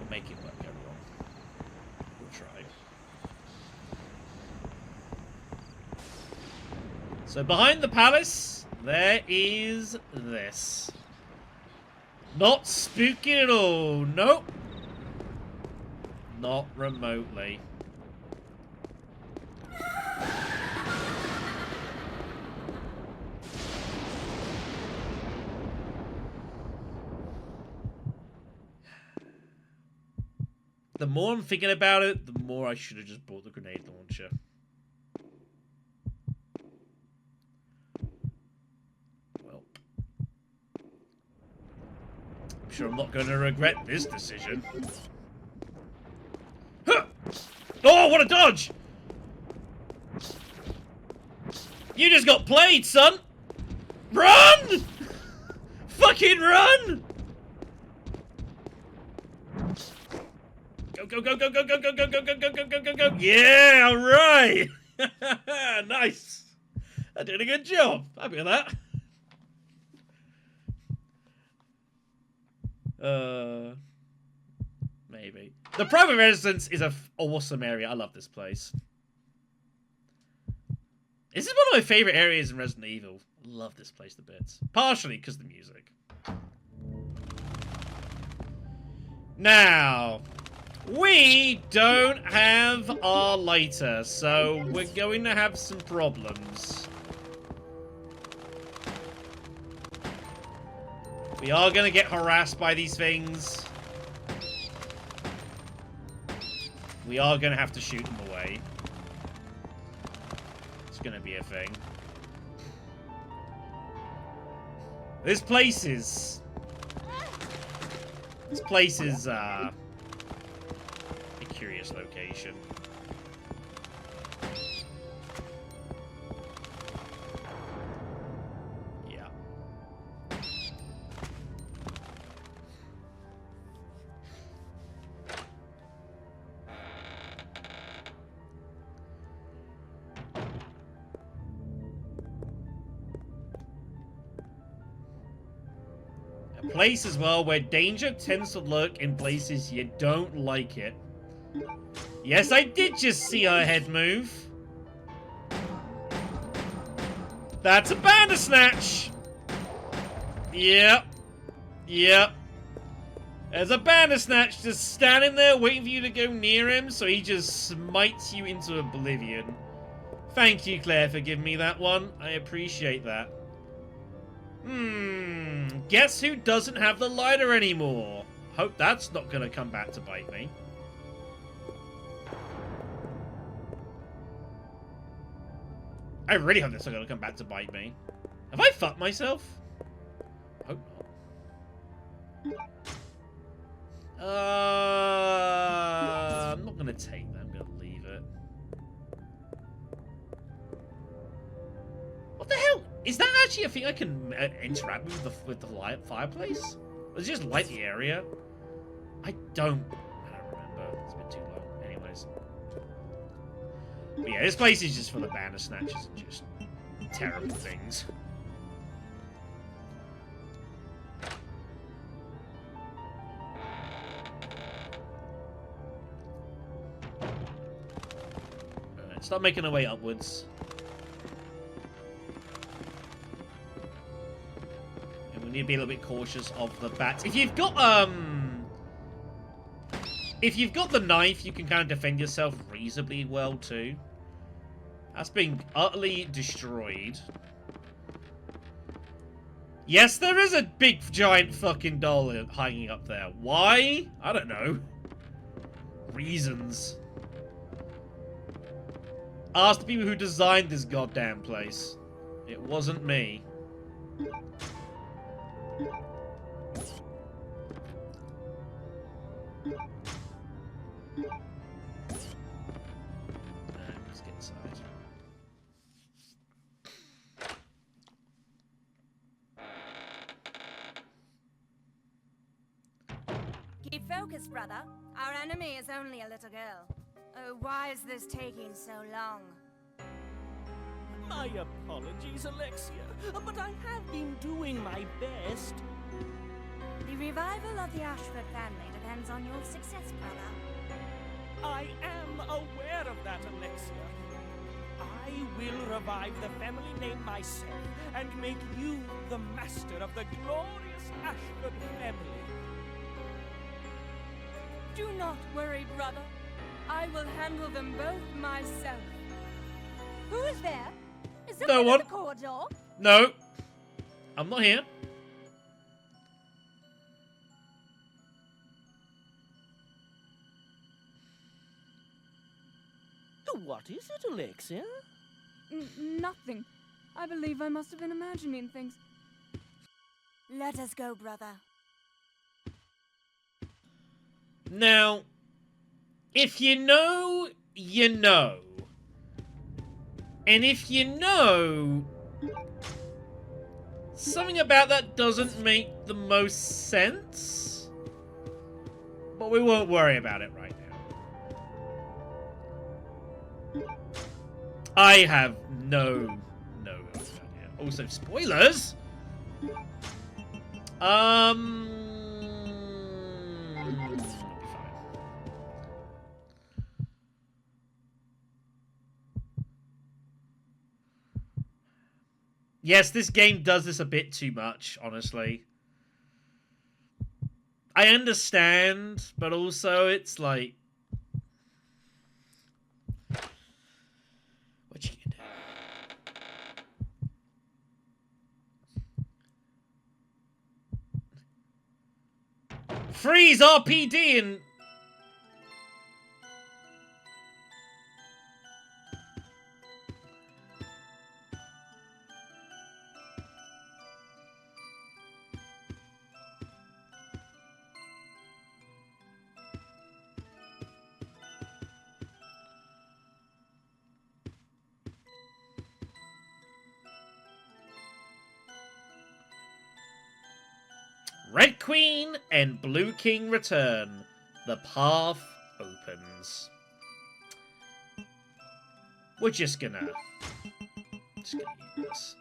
make it work, everyone. We'll try. So behind the palace, there is this. Not spooky at all. Nope. Not remotely. The more I'm thinking about it, the more I should have just bought the grenade launcher. Well, I'm sure I'm not going to regret this decision. Huh! Oh, what a dodge! You just got played, son! Run! Fucking run! Go, go, go, go, go, go, go, go, go, go, go, go, go, go. Yeah, all right. Nice. I did a good job. Happy with that. Maybe. The private residence is an awesome area. I love this place. This is one of my favorite areas in Resident Evil. I love this place to bits. Partially because of the music. Now... we don't have our lighter, so we're going to have some problems. We are going to get harassed by these things. We are going to have to shoot them away. It's going to be a thing. This place is... curious location. Yeah. A place as well where danger tends to lurk in places you don't like it. Yes, I did just see her head move. That's a Bandersnatch! Yep. Yep. There's a Bandersnatch just standing there waiting for you to go near him, so he just smites you into oblivion. Thank you, Claire, for giving me that one. I appreciate that. Guess who doesn't have the lighter anymore? Hope that's not gonna come back to bite me. I really hope that's not going to come back to bite me. Have I fucked myself? Hope not. I'm not going to take that. I'm going to leave it. What the hell? Is that actually a thing I can interact with the fireplace? Or is it just light the area? I don't remember. It's been too long. Anyways. But yeah, this place is just full of Bandersnatches and just terrible things. Alright, start making our way upwards. And we need to be a little bit cautious of the bats. If you've got the knife, you can kind of defend yourself reasonably well, too. That's being utterly destroyed. Yes, there is a big, giant fucking doll hanging up there. Why? I don't know. Reasons. Ask the people who designed this goddamn place. It wasn't me. Let's get inside. Keep focused, brother. Our enemy is only a little girl. Oh, why is this taking so long? My apologies, Alexia, but I have been doing my best. The revival of the Ashford family depends on your success, brother. I am aware of that, Alexia. I will revive the family name myself and make you the master of the glorious Ashford family. Do not worry, brother. I will handle them both myself. Who is there? Is No someone one. in the corridor? No. I'm not here. What is it, Alexia? Nothing. I believe I must have been imagining things. Let us go, brother. Now, if you know, you know. And if you know, something about that doesn't make the most sense. But we won't worry about it right now. I have no idea. Also, spoilers. It'll be fine. Yes, this game does this a bit too much, honestly. I understand, but also it's like, what you gonna do? Freeze RPD and... Red Queen and Blue King return. The path opens. We're just gonna use this.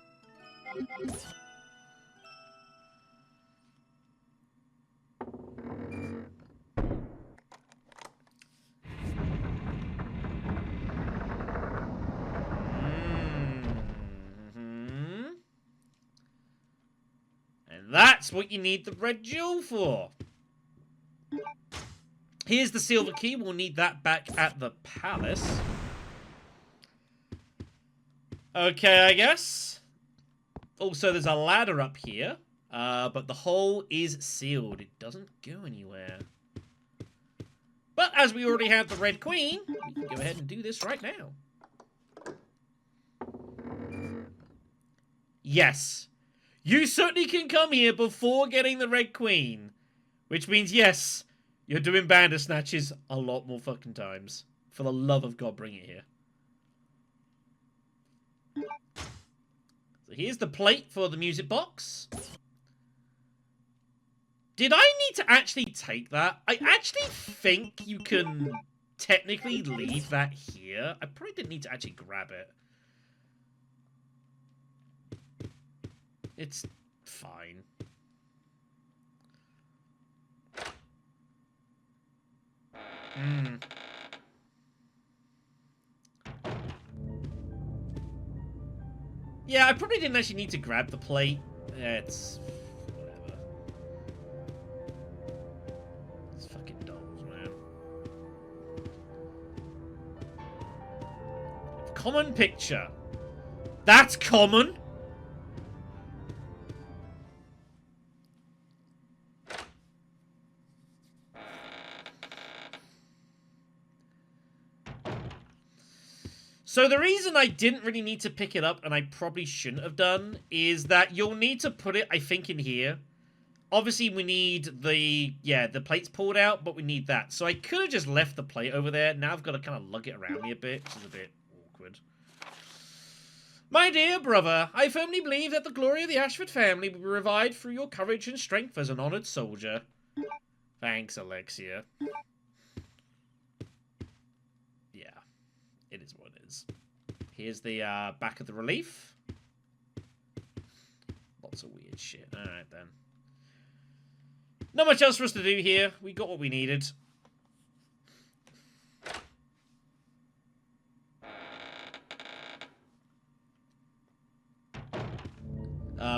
That's what you need the red jewel for. Here's the silver key. We'll need that back at the palace. Okay, I guess. Also, there's a ladder up here. But the hole is sealed. It doesn't go anywhere. But as we already have the red queen, we can go ahead and do this right now. Yes. You certainly can come here before getting the red queen. Which means, yes, you're doing Bandersnatches a lot more fucking times. For the love of God, bring it here. So here's the plate for the music box. Did I need to actually take that? I actually think you can technically leave that here. I probably didn't need to actually grab it. It's fine. Yeah, I probably didn't actually need to grab the plate. Yeah, it's... whatever. It's fucking dolls, man. Common picture. That's common! So the reason I didn't really need to pick it up, and I probably shouldn't have done, is that you'll need to put it, I think, in here. Obviously, we need the plates pulled out, but we need that. So I could have just left the plate over there. Now I've got to kind of lug it around me a bit, which is a bit awkward. My dear brother, I firmly believe that the glory of the Ashford family will be revived through your courage and strength as an honored soldier. Thanks, Alexia. Yeah, it is what it is. Here's the back of the relief. Lots of weird shit. Alright, then. Not much else for us to do here. We got what we needed.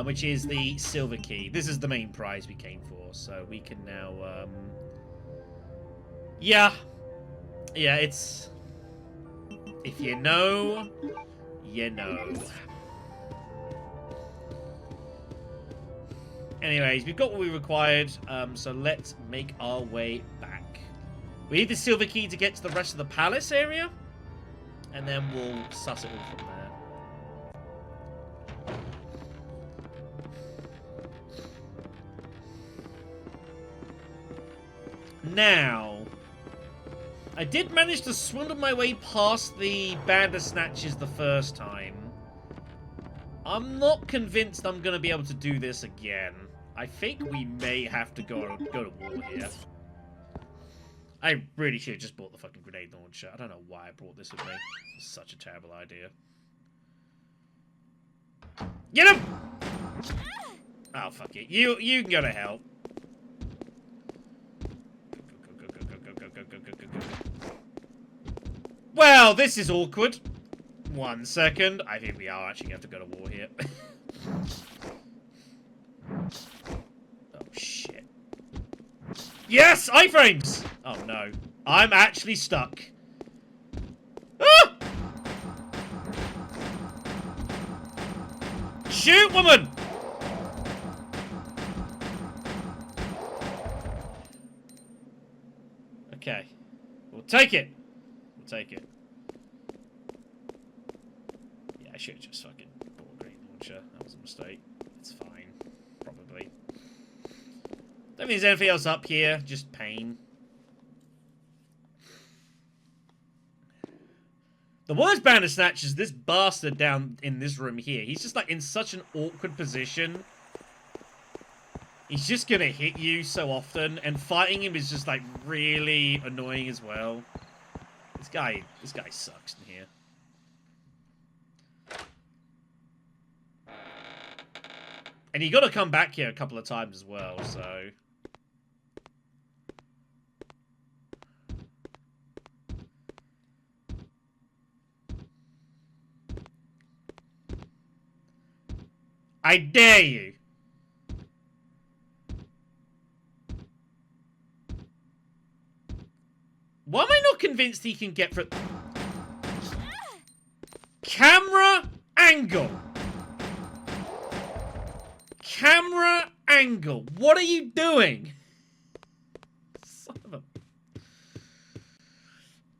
Which is the silver key. This is the main prize we came for, so we can now, yeah, it's... If you know, you know. Anyways, we've got what we required, so let's make our way back. We need the silver key to get to the rest of the palace area, and then we'll suss it all from there. Now, I did manage to swindle my way past the Bandersnatches the first time. I'm not convinced I'm going to be able to do this again. I think we may have to go to war here. I really should have just bought the fucking grenade launcher. I don't know why I brought this with me. It's such a terrible idea. Get him! Oh, fuck it. You can go to hell. Well, this is awkward. 1 second. I think we are actually going to have to go to war here. Oh, shit. Yes! Iframes! Oh, no. I'm actually stuck. Ah! Shoot, woman! Okay. We'll take it. We'll take it. Yeah, I should have just fucking bought a grenade launcher. That was a mistake. It's fine. Probably. Don't think there's anything else up here. Just pain. The worst Bandersnatch is this bastard down in this room here. He's just like in such an awkward position. He's just gonna hit you so often, and fighting him is just like really annoying as well. This guy sucks in here. And you gotta come back here a couple of times as well, so... I dare you! Why am I not convinced he can get through... Camera angle! Camera angle! What are you doing? Son of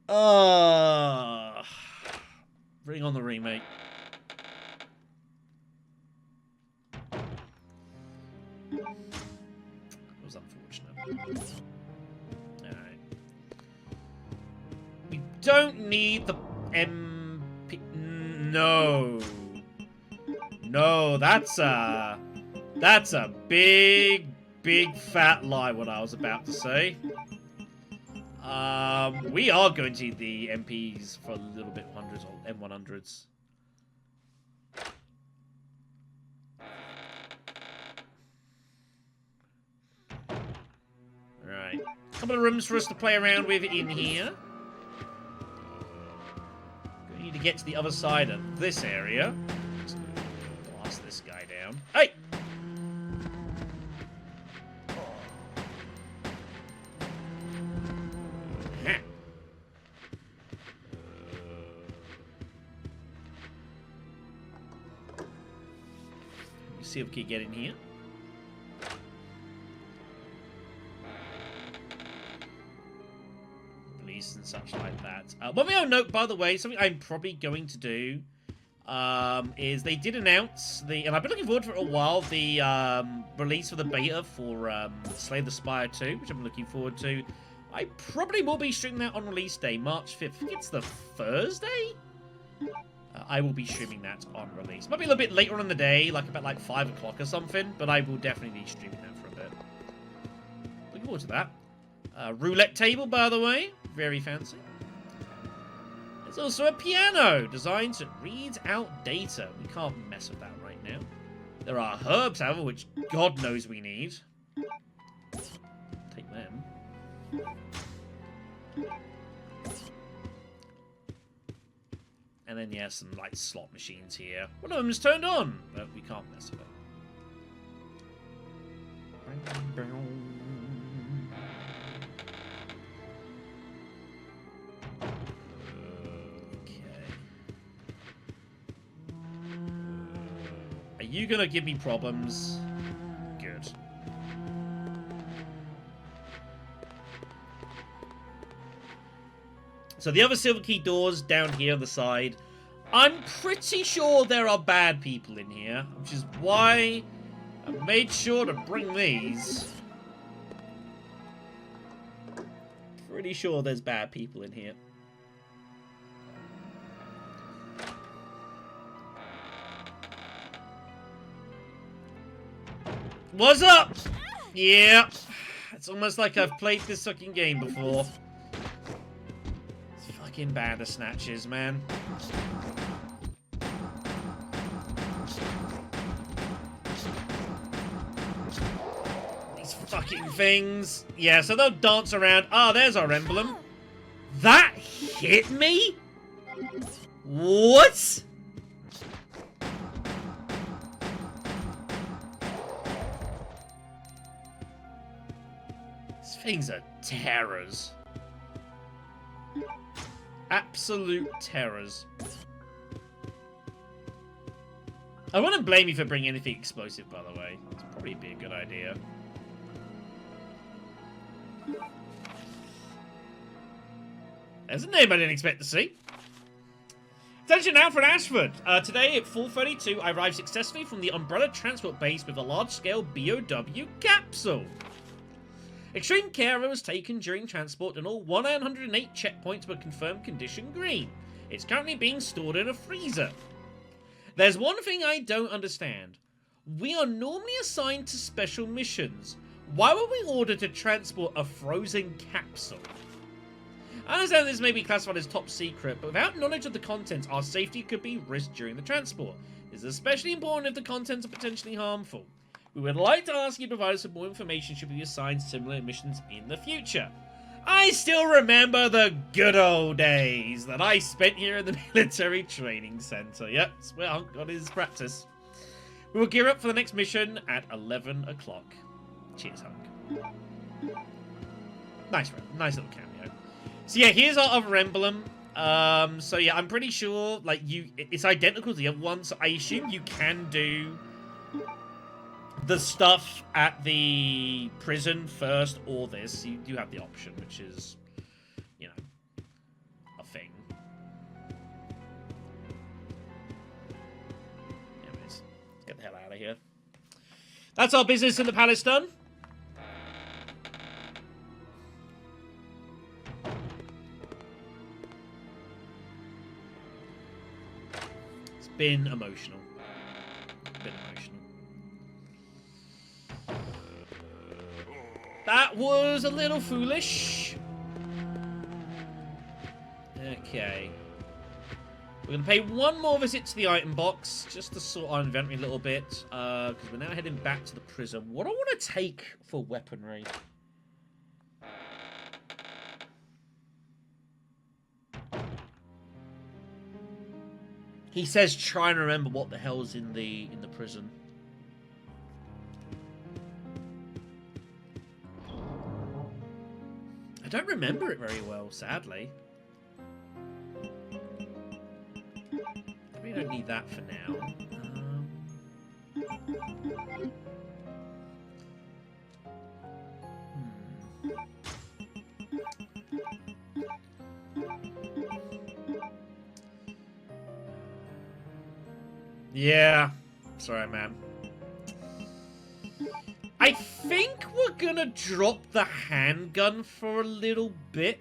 a... Bring on the remake. That was unfortunate. Alright. We don't need the MP... No. No, that's a big, big fat lie, what I was about to say. We are going to need the MPs for a little bit, 100s or M100s. Right. A couple of rooms for us to play around with in here. We need to get to the other side of this area. Just blast this guy down. Hey! See if we can get in here. Police and such like that. One thing I'll note, by the way, something I'm probably going to do is they did announce and I've been looking forward for a while, the release of the beta for Slay the Spire 2, which I'm looking forward to. I probably will be streaming that on release day, March 5th. I think it's the Thursday? I will be streaming that on release. Might be a little bit later in the day, like about like 5 o'clock or something, but I will definitely be streaming that for a bit. Looking forward to that. Roulette table, by the way. Very fancy. There's also a piano designed to read out data. We can't mess with that right now. There are herbs, however, which God knows we need. Take them. And then, yeah, some, like, slot machines here. One of them is turned on, but we can't mess with it. Okay. Are you gonna give me problems? Good. So the other silver key doors down here on the side, I'm pretty sure there are bad people in here, which is why I made sure to bring these. Pretty sure there's bad people in here. What's up? Yeah. It's almost like I've played this fucking game before. Fucking Bandersnatches, man. These fucking things. Yeah, so they'll dance around. Ah, there's our emblem. That hit me? What? These things are terrors. Absolute terrors. I wouldn't blame you for bringing anything explosive, by the way. It's probably be a good idea. There's a name I didn't expect to see. Attention now for Ashford. Today at 4:32, I arrived successfully from the Umbrella Transport Base with a large-scale BOW capsule. Extreme care was taken during transport and all 108 checkpoints were confirmed condition green. It's currently being stored in a freezer. There's one thing I don't understand. We are normally assigned to special missions. Why were we ordered to transport a frozen capsule? I understand this may be classified as top secret, but without knowledge of the contents, our safety could be risked during the transport. This is especially important if the contents are potentially harmful. We would like to ask you to provide us with more information should we be assigned similar missions in the future. I still remember the good old days that I spent here in the military training center. Yep, that's where Hunk got his practice. We will gear up for the next mission at 11 o'clock. Cheers, Hunk. Nice little cameo. So yeah, here's our other emblem. So yeah, I'm pretty sure like it's identical to the other one, so I assume you can do the stuff at the prison first or this. You do have the option, which is, you know, a thing. Anyways, let's get the hell out of here. That's our business in the palace done. It's been emotional. That was a little foolish. Okay. We're going to pay one more visit to the item box, just to sort our inventory a little bit, because we're now heading back to the prison. What do I want to take for weaponry? He says try and remember what the hell's in the prison. I don't remember it very well, sadly. We don't need that for now. Yeah. Sorry, man. I think we're gonna drop the handgun for a little bit.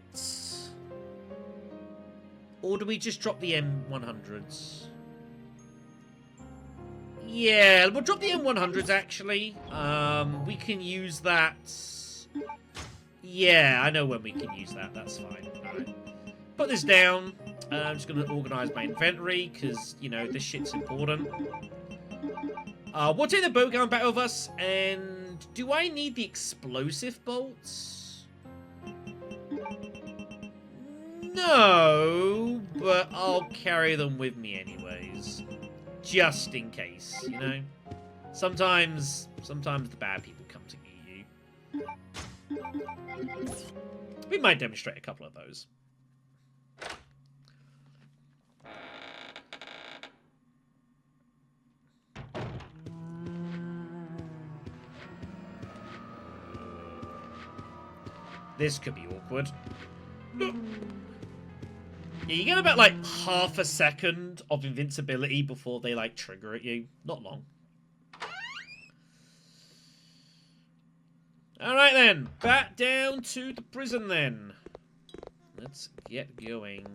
Or do we just drop the M100s? Yeah, we'll drop the M100s, actually. We can use that. Yeah, I know when we can use that. That's fine. Alright. Put this down. I'm just going to organize my inventory, because, you know, this shit's important. We'll take the bow gun back with us, and do I need the explosive bolts? No, but I'll carry them with me anyways. Just in case, you know? Sometimes the bad people come to get you. We might demonstrate a couple of those. This could be awkward. Yeah, you get about, like, half a second of invincibility before they, like, trigger at you. Not long. Alright, then. Back down to the prison, then. Let's get going.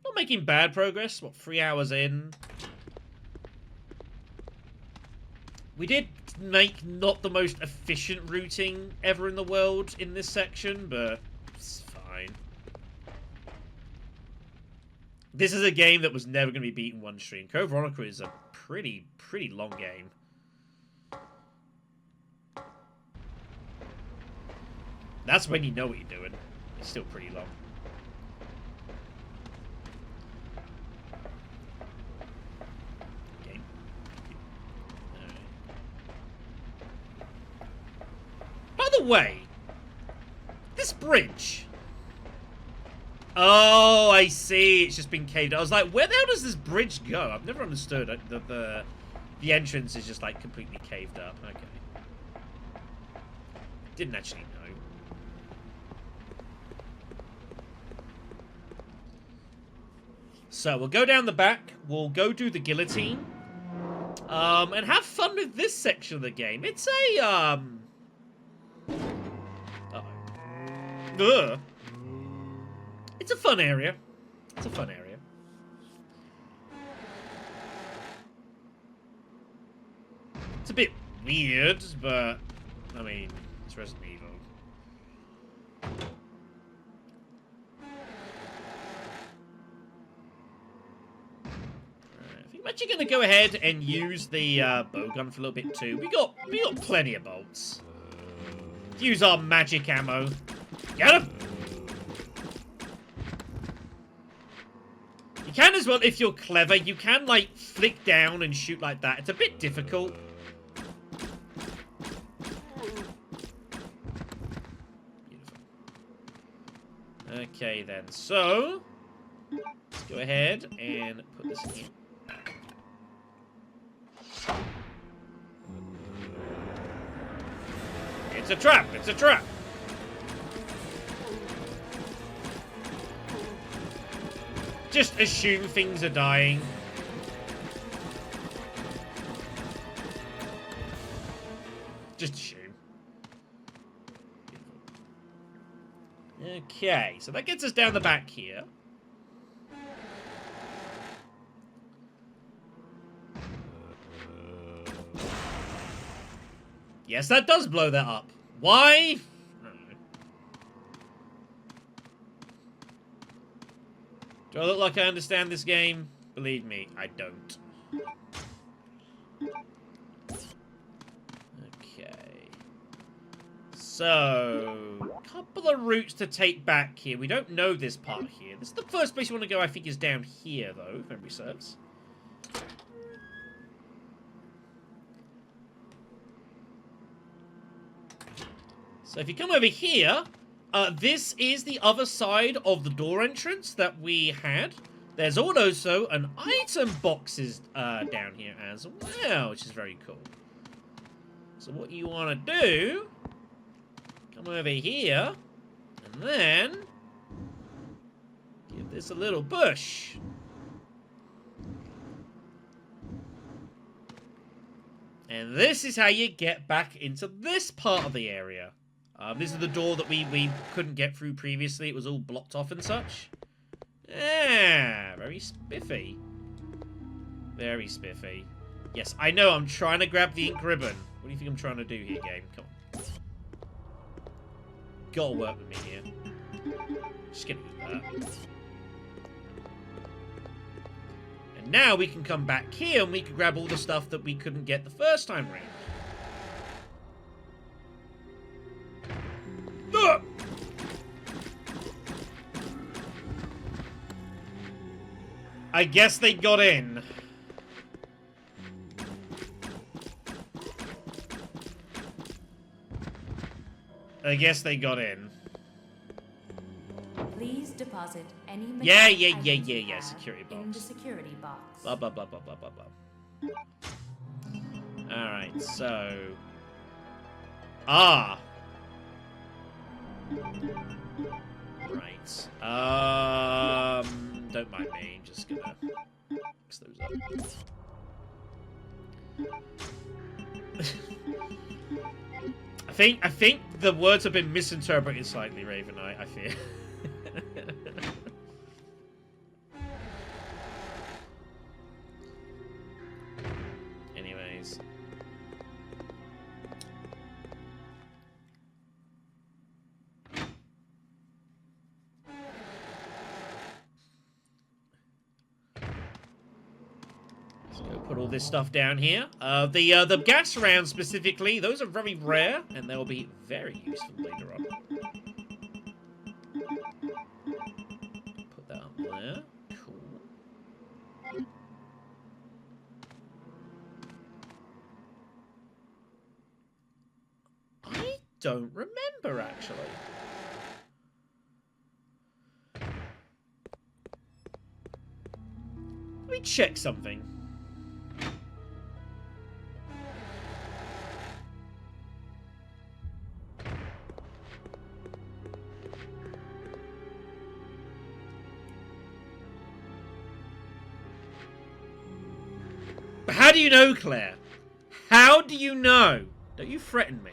Not making bad progress. What, 3 hours in? We did make not the most efficient routing ever in the world in this section, but it's fine. This is a game that was never going to be beaten one stream. Code Veronica is a pretty long game. That's when you know what you're doing. It's still pretty long. By the way, this bridge. Oh, I see. It's just been caved. I was like, where the hell does this bridge go? I've never understood. The entrance is just like completely caved up. Okay. Didn't actually know. So we'll go down the back. We'll go do the guillotine. And have fun with this section of the game. It's a It's a fun area. It's a fun area. It's a bit weird, but I mean, it's Resident Evil. I think I'm actually going to go ahead and use the bow gun for a little bit too. We got plenty of bolts. Use our magic ammo. Get him! You can as well, if you're clever, you can, like, flick down and shoot like that. It's a bit difficult. Beautiful. Okay, then. So, let's go ahead and put this in here. It's a trap! It's a trap! Just assume things are dying. Just assume. Okay, so that gets us down the back here. Yes, that does blow that up. Why? Do I look like I understand this game? Believe me, I don't. Okay. So, a couple of routes to take back here. We don't know this part here. This is the first place you want to go, I think, is down here, though, if memory serves. So if you come over here, this is the other side of the door entrance that we had. There's also an item boxes down here as well, which is very cool. So what you want to do, come over here, And then... give this a little push. And this is how you get back into this part of the area. This is the door that we couldn't get through previously. It was all blocked off and such. Yeah, very spiffy. Very spiffy. Yes, I know, I'm trying to grab the ink ribbon. What do you think I'm trying to do here, game? Come on. Gotta work with me here. Just gonna eat that. And now we can come back here and we can grab all the stuff that we couldn't get the first time round. I guess they got in. I guess they got in. Please deposit any Yeah, metallic items you yeah. have Security in box. the security box. Blah, blah, blah, blah, blah, blah, blah. Alright, so... Ah! Right. Don't mind me, I'm just gonna mix those up. I think the words have been misinterpreted slightly, Raven, I fear. Anyways. Put all this stuff down here. The gas rounds specifically, those are very rare, and they'll be very useful later on. Put that up there. Cool. I don't remember, actually. Let me check something. How do you know, Claire? How do you know? Don't you threaten me.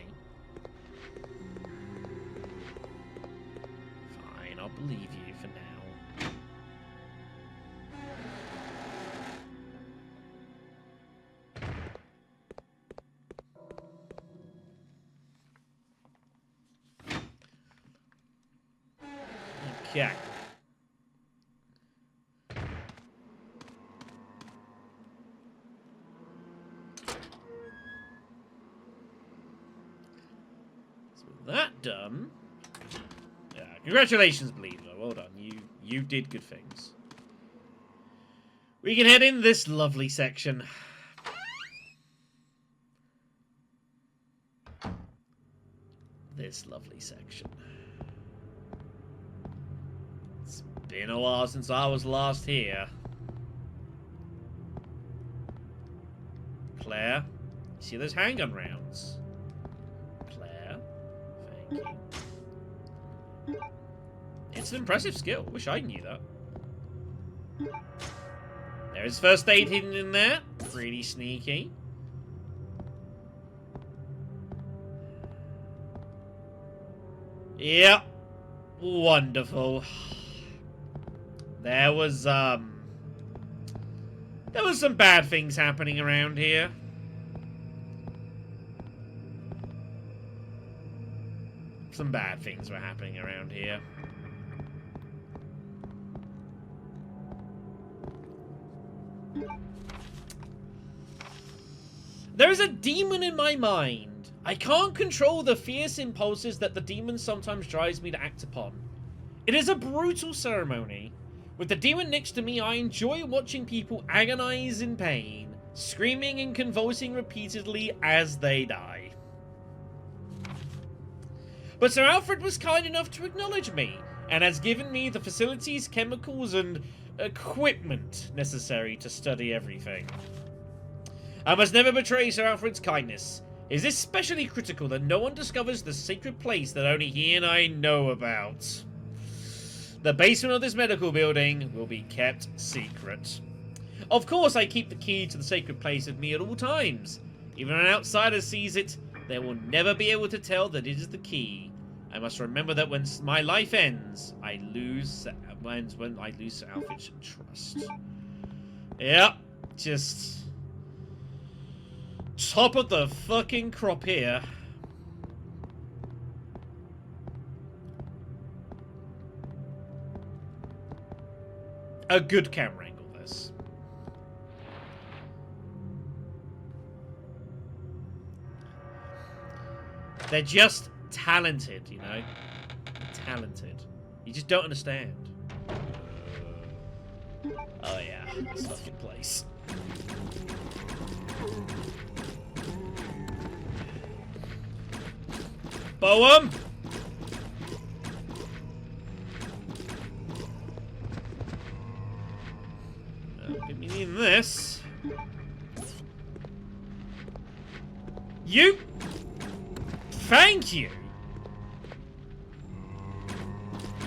Fine, I'll believe you for now. Okay. That done. Yeah, congratulations, Believer. Well done. You did good things. We can head in this lovely section. This lovely section. It's been a while since I was last here. Claire, you see those handgun rounds? It's an impressive skill. Wish I knew that. There's first aid hidden in there. Pretty sneaky. Yep. Wonderful. There was some bad things happening around here. Some bad things were happening around here. There is a demon in my mind. I can't control the fierce impulses that the demon sometimes drives me to act upon. It is a brutal ceremony. With the demon next to me, I enjoy watching people agonize in pain, screaming and convulsing repeatedly as they die. But Sir Alfred was kind enough to acknowledge me, and has given me the facilities, chemicals, and equipment necessary to study everything. I must never betray Sir Alfred's kindness. Is especially critical that no one discovers the secret place that only he and I know about. The basement of this medical building will be kept secret. Of course, I keep the key to the sacred place with me at all times. Even when an outsider sees it, they will never be able to tell that it is the key. I must remember that when my life ends, when I lose Alfred's trust. Yep, just top of the fucking crop here. A good camera angle, this. They're just talented, you know? Talented. You just don't understand. Oh yeah, this fucking place. Boem! Give me this. You! Thank you!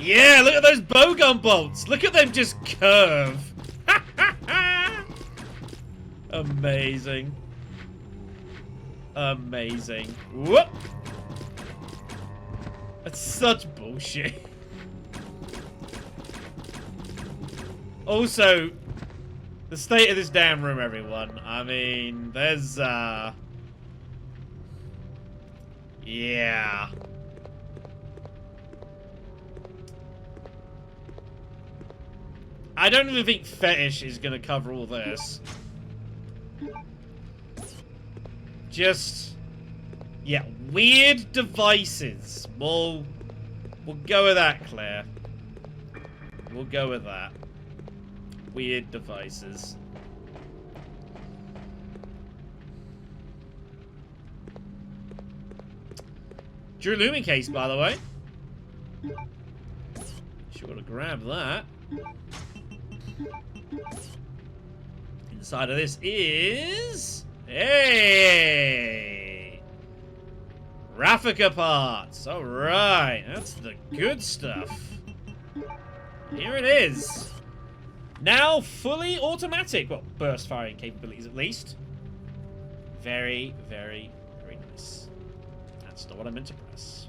Yeah, look at those bowgun bolts! Look at them just curve! Amazing. Amazing. Whoop! That's such bullshit. Also, the state of this damn room, everyone. I mean, there's, yeah. I don't even think Fetish is gonna cover all this. Just, yeah, weird devices. We'll go with that, Claire. We'll go with that. Weird devices. Drew Lumen case, by the way. Sure to grab that. Inside of this is... Hey! Raffica parts. Alright, that's the good stuff. Here it is. Now fully automatic. Well, burst firing capabilities at least. Very, very, very nice. That's not what I meant to press.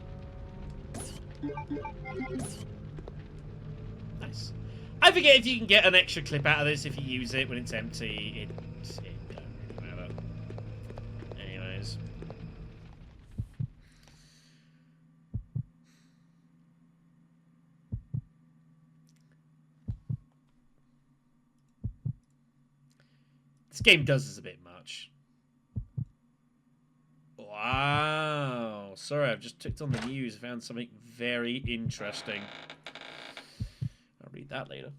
Nice. I forget if you can get an extra clip out of this if you use it when it's empty. It don't really matter. Anyways. This game does this a bit much. Wow. Sorry, I've just clicked on the news and found something very interesting. I'll read that later.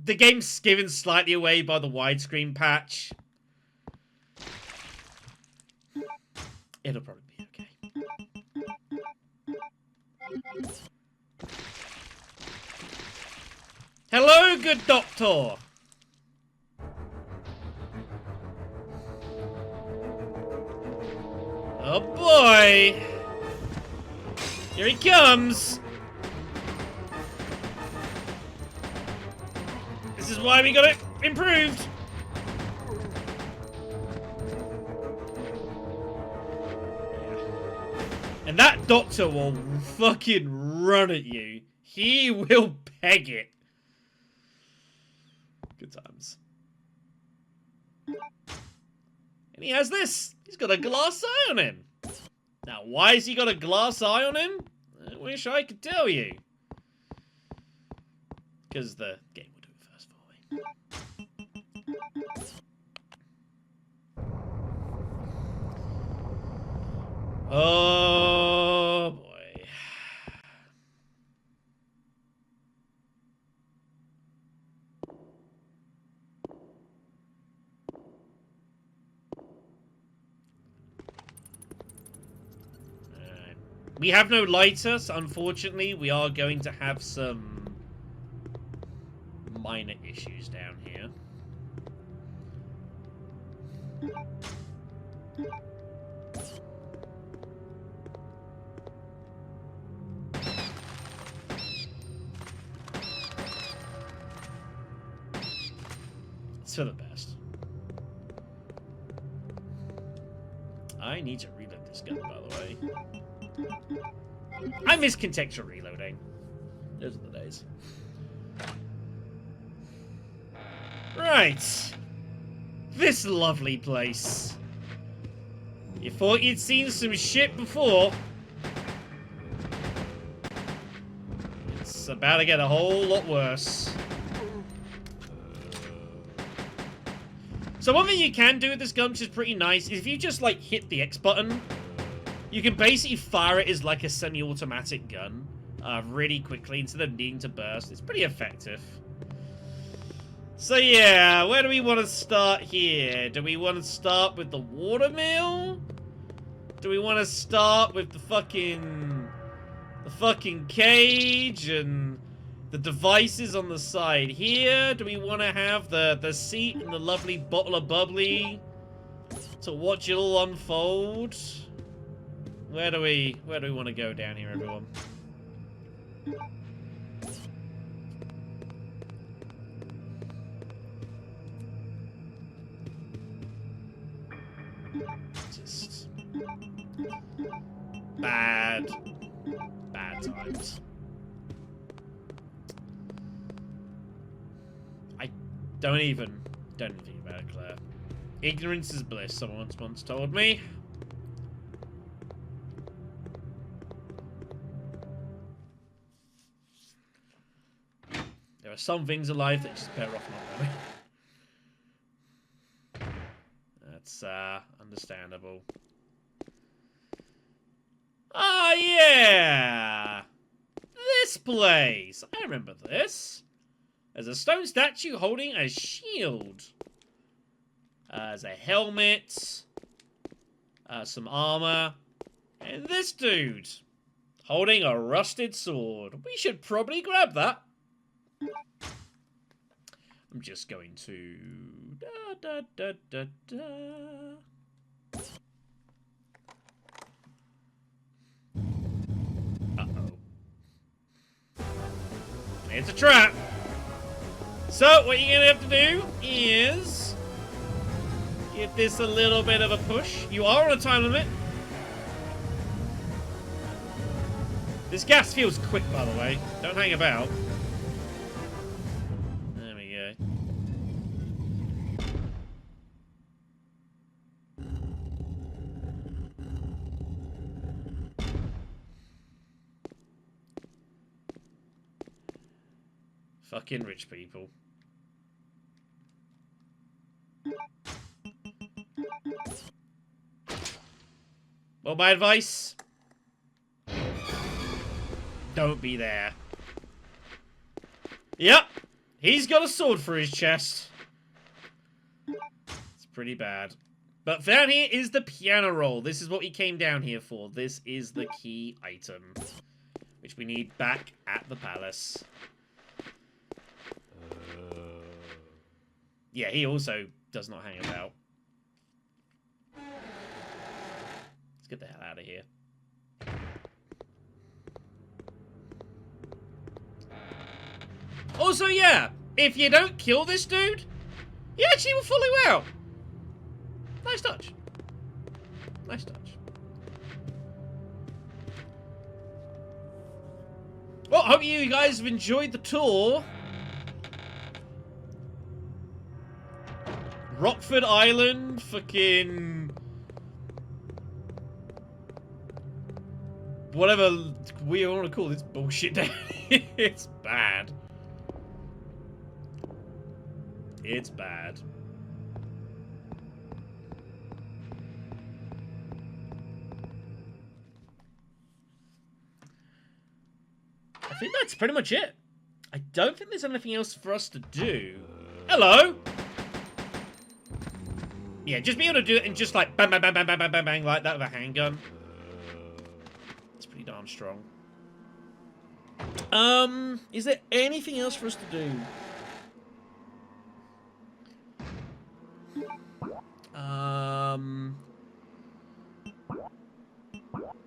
The game's given slightly away by the widescreen patch. It'll probably be okay. Hello, good doctor. Oh boy. Here he comes. This is why we got it improved. And that doctor will fucking run at you. He will peg it. Good times. And he has this. He's got a glass eye on him. Now, why has he got a glass eye on him? I wish I could tell you. Because the game will do it first for me. Oh boy. We have no lighter, so unfortunately we are going to have some minor issues down here. It's for the best. I need to reload this gun, by the way. I miss contextual reloading. Those are the days. Right. This lovely place. You thought you'd seen some shit before. It's about to get a whole lot worse. So one thing you can do with this gun, which is pretty nice, is if you just, like, hit the X button, you can basically fire it as, like, a semi-automatic gun really quickly instead of needing to burst. It's pretty effective. So, yeah, where do we want to start here? Do we want to start with the watermill? Do we want to start with the fucking cage and the devices on the side here? Do we want to have the seat and the lovely bottle of bubbly to watch it all unfold? Where do we want to go down here, everyone? Just bad times. I don't even think about it, Claire. Ignorance is bliss, someone once told me. There are some things in life that just better off not knowing. That's understandable. Oh yeah! This place! I remember this. There's a stone statue holding a shield. There's a helmet. Some armor. And this dude holding a rusted sword. We should probably grab that. I'm just going to... Uh-oh. It's a trap. So, what you're going to have to do is... give this a little bit of a push. You are on a time limit. This gas feels quick, by the way. Don't hang about. There we go. Fucking rich people. Well, my advice... don't be there. Yep. He's got a sword for his chest. It's pretty bad. But down here is the piano roll. This is what we came down here for. This is the key item, which we need back at the palace. Yeah, he also does not hang about. Let's get the hell out of here. Also, yeah, if you don't kill this dude, he actually will follow you out. Nice touch. Nice touch. Well, I hope you guys have enjoyed the tour. Rockfort Island, fucking... whatever we want to call this bullshit down. It's bad. It's bad. I think that's pretty much it. I don't think there's anything else for us to do. Hello? Yeah, just be able to do it and just like bang, bang, bang, bang, bang, bang, bang, bang, like that with a handgun. It's pretty darn strong. Is there anything else for us to do?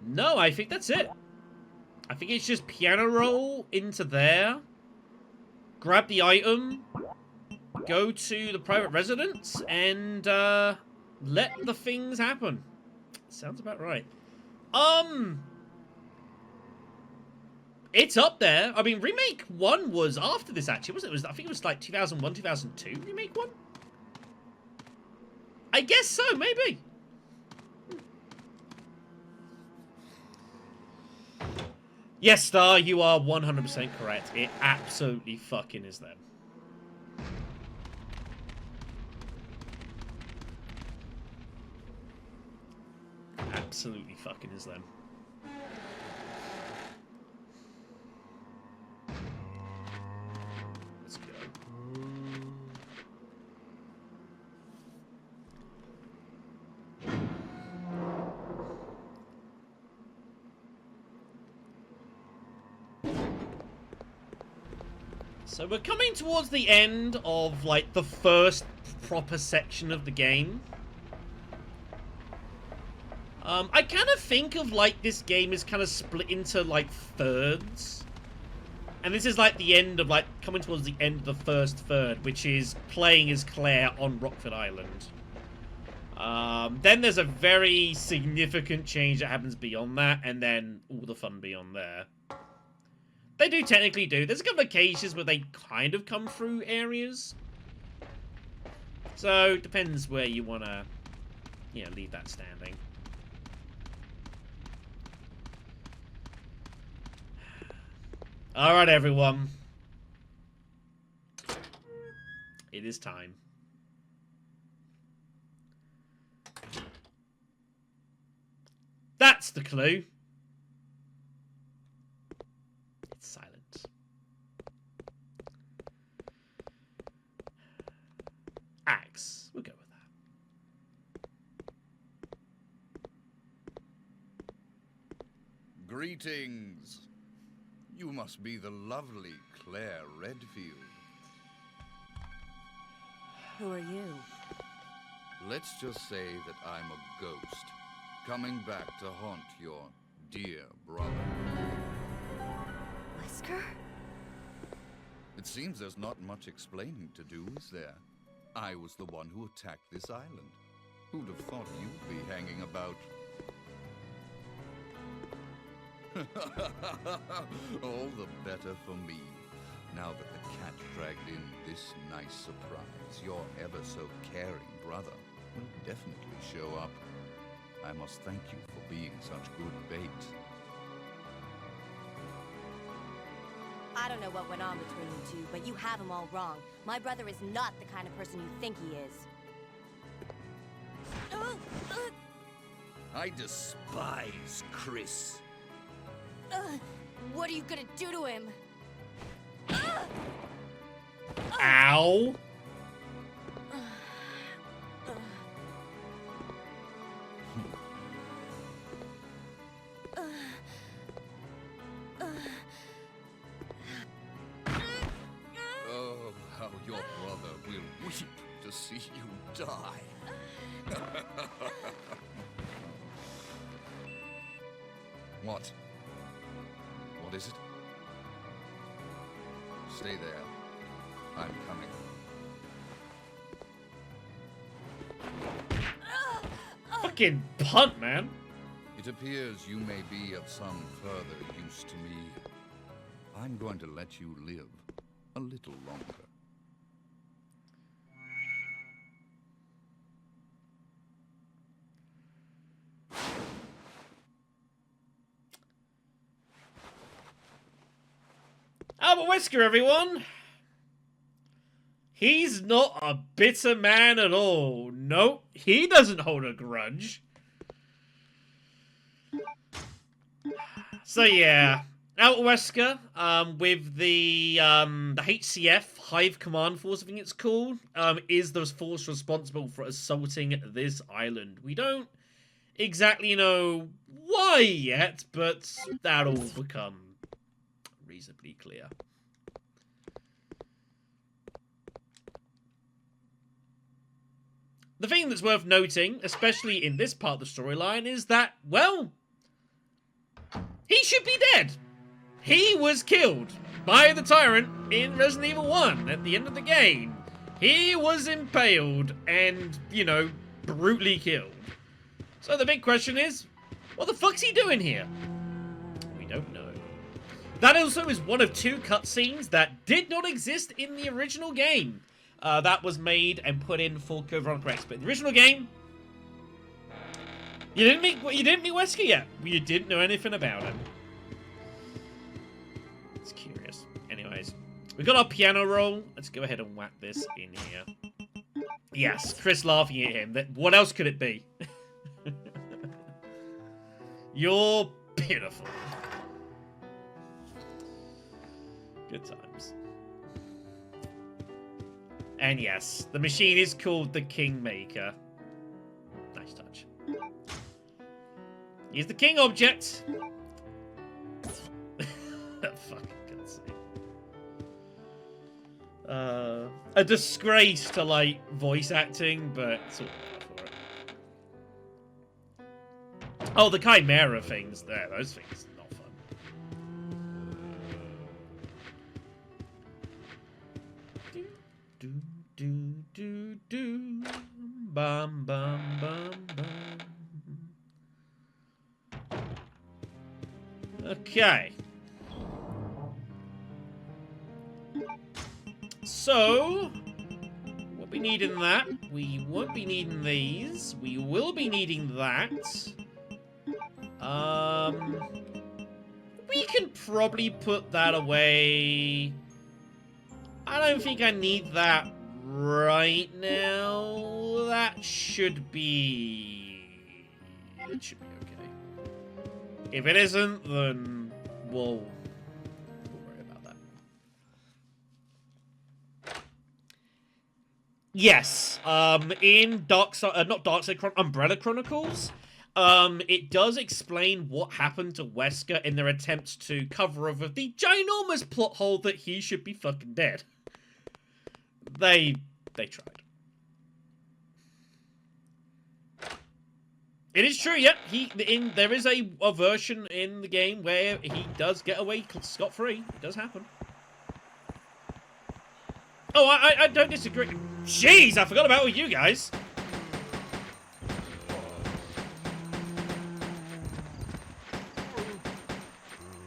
No, I think that's it. I think it's just piano roll into there, grab the item, go to the private residence, and let the things happen. Sounds about right. It's up there. I mean, Remake 1 was after this, actually, wasn't it? I think it was like 2001, 2002, Remake 1? I guess so, maybe. Yes, Star, you are 100% correct. It absolutely fucking is them. Absolutely fucking is them. Let's go. So we're coming towards the end of, like, the first proper section of the game. I kind of think of, like, this game is kind of split into, like, thirds. And this is, like, the end of, like, coming towards the end of the first third, which is playing as Claire on Rockfort Island. Then there's a very significant change that happens beyond that, and then all the fun beyond there. They do technically do. There's a couple of cases where they kind of come through areas. So, it depends where you want to, you know, leave that standing. Alright, everyone. It is time. That's the clue. It's silent. Axe. We'll go with that. Greetings. You must be the lovely Claire Redfield. Who are you? Let's just say that I'm a ghost, coming back to haunt your dear brother. Whisker? It seems there's not much explaining to do, is there? I was the one who attacked this island. Who'd have thought you'd be hanging about? All the better for me. Now that the cat dragged in this nice surprise, your ever so caring brother will definitely show up. I must thank you for being such good bait. I don't know what went on between you two, but you have him all wrong. My brother is not the kind of person you think he is. I despise Chris. What are you gonna do to him? Ow! Oh, how your brother will weep to see you die. What? What is it? Stay there. I'm coming. Fucking punt, man. It appears you may be of some further use to me. I'm going to let you live a little longer. Albert Wesker, everyone! He's not a bitter man at all. Nope, he doesn't hold a grudge. So yeah, Albert Wesker, with the HCF, Hive Command Force, I think it's called, is the force responsible for assaulting this island. We don't exactly know why yet, but that'll become reasonably clear. The thing that's worth noting, especially in this part of the storyline, is that, well, he should be dead. He was killed by the tyrant in Resident Evil 1 at the end of the game. He was impaled and, you know, brutally killed. So the big question is, what the fuck's he doing here? We don't know. That also is one of 2 cutscenes that did not exist in the original game. That was made and put in for Code Veronica X. But in the original game, you didn't meet Wesker yet. You didn't know anything about him. It's curious. Anyways, we got our piano roll. Let's go ahead and whack this in here. Yes, Chris laughing at him. What else could it be? You're beautiful. Good times. And yes, the machine is called the Kingmaker. Nice touch. He's the king object. Fucking cutscene. A disgrace to, like, voice acting, but it's all for it. Oh, the Chimera things there. Those things are not fun. Do. Bum, bum, bum, bum. Okay. So, we'll be needing that. We won't be needing these. We will be needing that. We can probably put that away. I don't think I need that right now. That should be... It should be okay. If it isn't, then we'll worry about that. Yes, in Umbrella Chronicles, it does explain what happened to Wesker in their attempts to cover over the ginormous plot hole that he should be fucking dead. They tried. It is true, yep. There is a version in the game where he does get away scot-free. It does happen. Oh, I don't disagree. Jeez, I forgot about all you guys.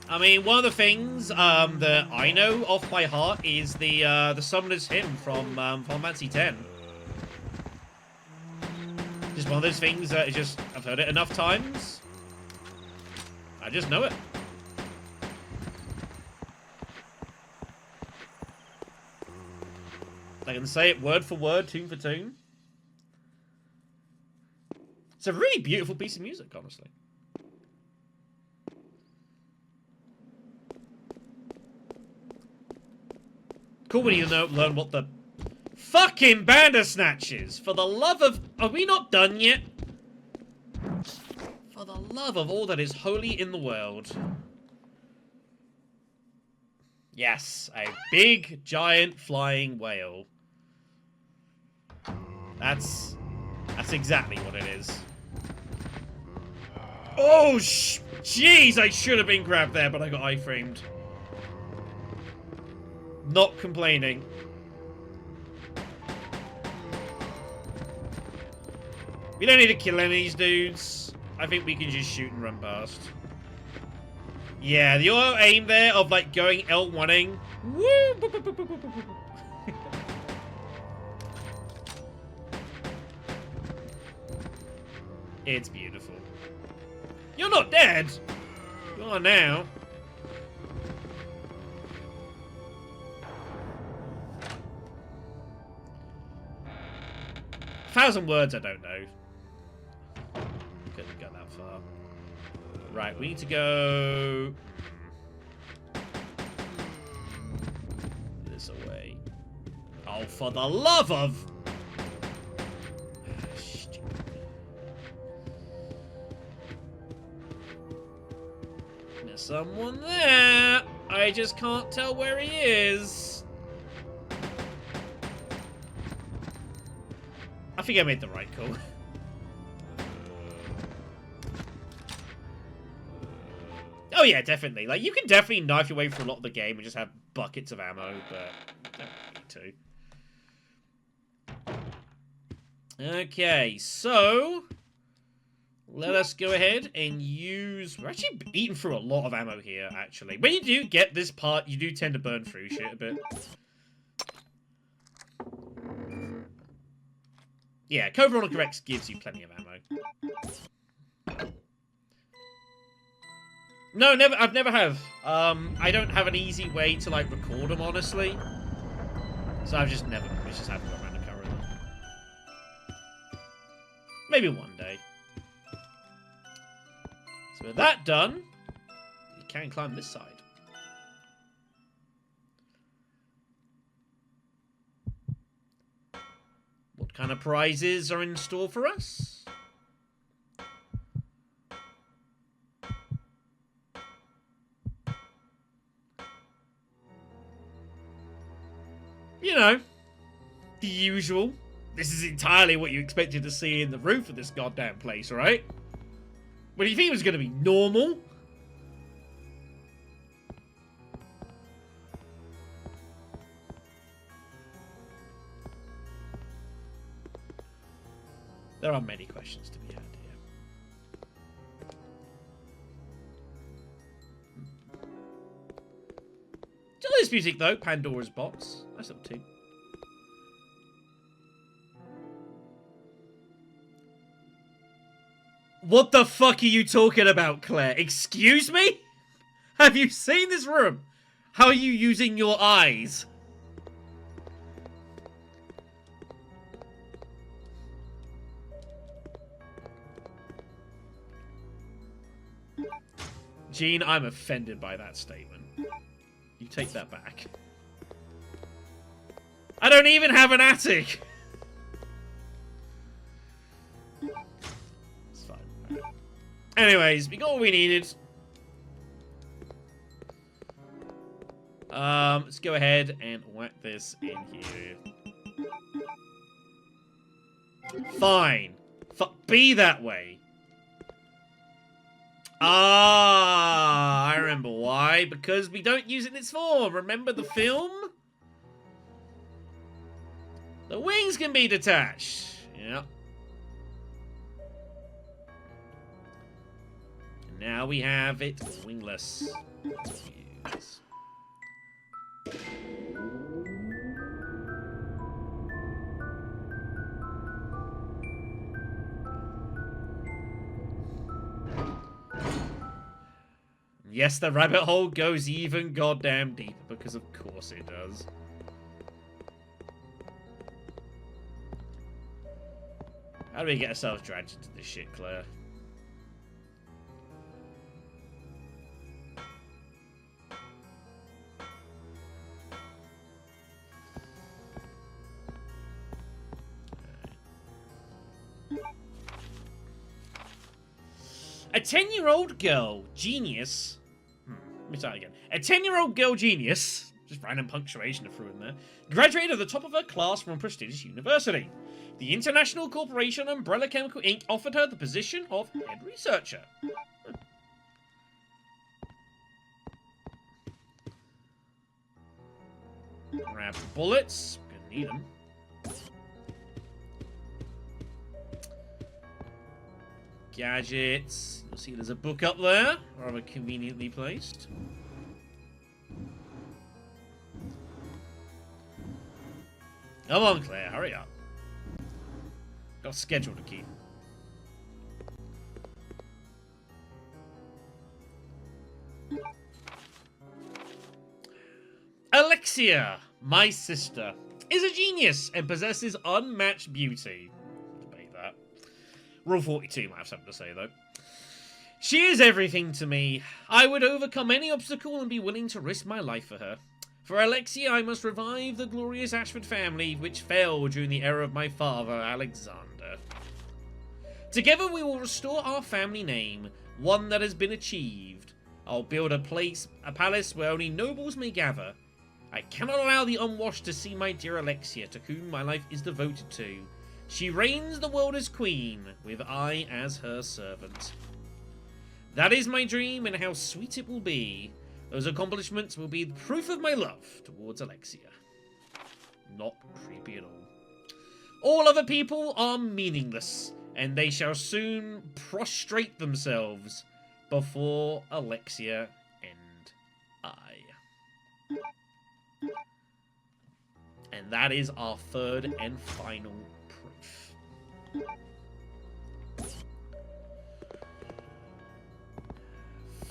I mean, one of the things that I know off by heart is the Summoner's Hymn from Final Fantasy X. Just one of those things that is just, I've heard it enough times. I just know it. I can say it word for word, tune for tune. It's a really beautiful piece of music, honestly. Cool when you learn what the fucking Bandersnatch is. For the love of... Are we not done yet? For the love of all that is holy in the world. Yes, a big, giant, flying whale. That's exactly what it is. Oh, jeez, I should have been grabbed there, but I got iframed. Not complaining. We don't need to kill any of these dudes. I think we can just shoot and run past. Yeah, the auto aim there of like going L1ing. Woo! It's beautiful. You're not dead. You are now. Thousand words, I don't know. Couldn't go that far. Right, we need to go this away. Oh, for the love of... someone there. I just can't tell where he is. I think I made the right call. Oh yeah, definitely. Like, you can definitely knife your way through a lot of the game and just have buckets of ammo, but you don't need to. Okay, so let us go ahead and use... We're actually eating through a lot of ammo here, actually. When you do get this part, you do tend to burn through shit a bit. Yeah, Code Veronica X gives you plenty of ammo. No, never. I've never have. I don't have an easy way to like record them, honestly. So I've just never. It's just haven't got around to covering them. Maybe one day. So with that done, you can climb this side. What kind of prizes are in store for us? You know, the usual. This is entirely what you expected to see in the roof of this goddamn place, right? What do you think it was going to be normal? There are many questions to be had here. Still this music though, Pandora's Box. Nice little tune. What the fuck are you talking about, Claire? Excuse me? Have you seen this room? How are you using your eyes? Gene, I'm offended by that statement. You take that back. I don't even have an attic! It's fine. Right. Anyways, we got what we needed. Let's go ahead and whack this in here. Fine. Be that way. Ah, I remember why. Because we don't use it in its form. Remember the film? The wings can be detached. Yeah. And now we have it wingless. Yes. Yes, the rabbit hole goes even goddamn deeper, because of course it does. How do we get ourselves dragged into this shit, Claire? A 10-year-old girl genius. Let me start again. A 10-year-old girl genius, just random punctuation I threw in there, graduated at the top of her class from a prestigious university. The International Corporation Umbrella Chemical Inc. offered her the position of head researcher. Grab bullets. Gonna need them. Gadgets. You'll see there's a book up there, rather conveniently placed. Come on, Claire, hurry up. Got a schedule to keep. Alexia, my sister, is a genius and possesses unmatched beauty. Debate that. Rule 42 might have something to say, though. She is everything to me. I would overcome any obstacle and be willing to risk my life for her. For Alexia, I must revive the glorious Ashford family, which fell during the era of my father, Alexander. Together we will restore our family name, one that has been achieved I'll build a palace where only nobles may gather. I cannot allow the unwashed to see my dear Alexia, to whom my life is devoted to. She reigns the world as queen, with I as her servant. That is my dream, and how sweet it will be. Those accomplishments will be the proof of my love towards Alexia. Not creepy at all. All other people are meaningless, and they shall soon prostrate themselves before Alexia and I. And that is our third and final proof.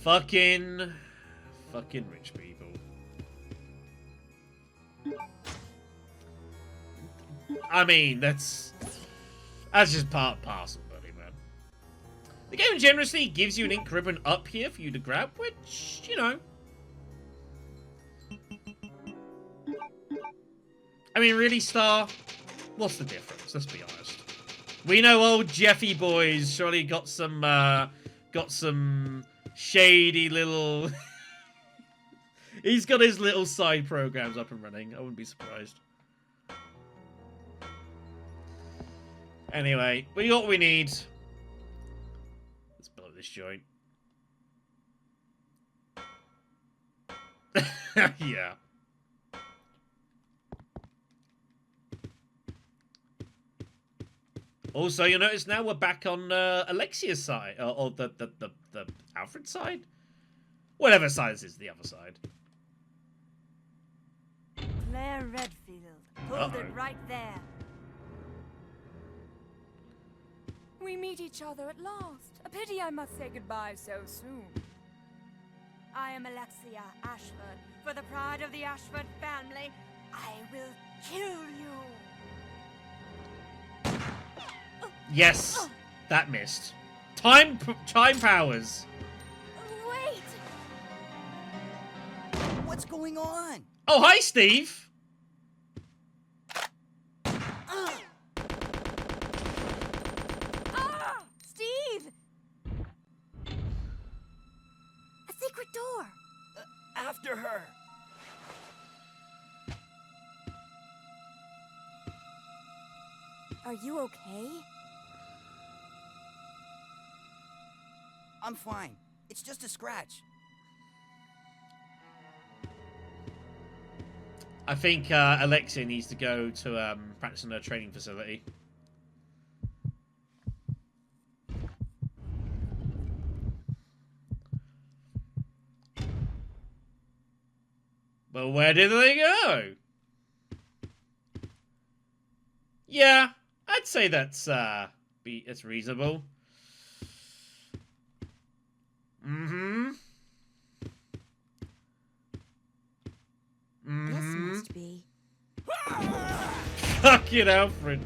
Fucking rich people. I mean, that's just part and parcel, buddy, man. The game generously gives you an ink ribbon up here for you to grab, which, you know. I mean, really, Star? What's the difference? Let's be honest. We know old Jeffy boys surely got some shady little... He's got his little side programs up and running. I wouldn't be surprised. Anyway, we got what we need. Let's blow this joint. Yeah. Also, you notice now we're back on Alexia's side, or the Alfred side? Whatever side this is, the other side. Claire Redfield. Hold it right there. We meet each other at last. A pity I must say goodbye so soon. I am Alexia Ashford. For the pride of the Ashford family, I will kill you. Yes, that missed. Time powers. Wait! What's going on? Oh, hi, Steve. Steve! A secret door. After her. Are you okay? I'm fine. It's just a scratch. I think Alexia needs to go to practice in her training facility. Well, where did they go? Yeah, I'd say that's reasonable. This must be. Fucking Alfred.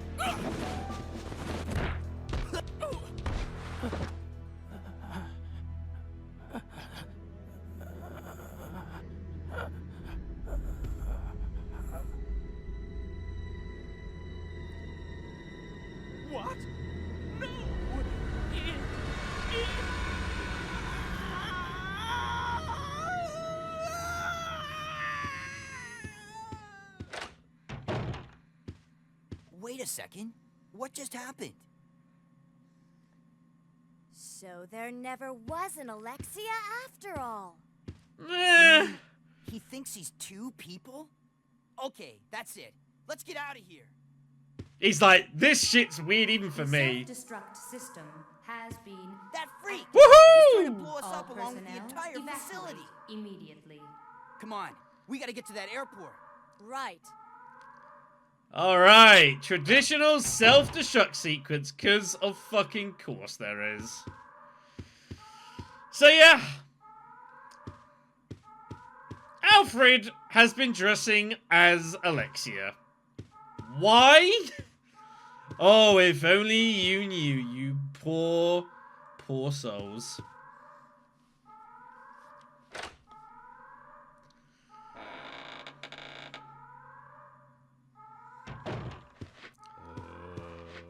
What? No! Wait a second. What just happened? So there never was an Alexia after all. He thinks he's two people? Okay, that's it. Let's get out of here. He's like, this shit's weird even for The me. self-destruct system has been. That freak! Woohoo! He's trying to blow us All up along with the personnel entire evacuate facility. immediately. Come on, we gotta get to that airport. Right. Alright, traditional self-destruct sequence, cause of fucking course there is. So yeah. Alfred has been dressing as Alexia. Why? Oh, if only you knew, you poor, poor souls.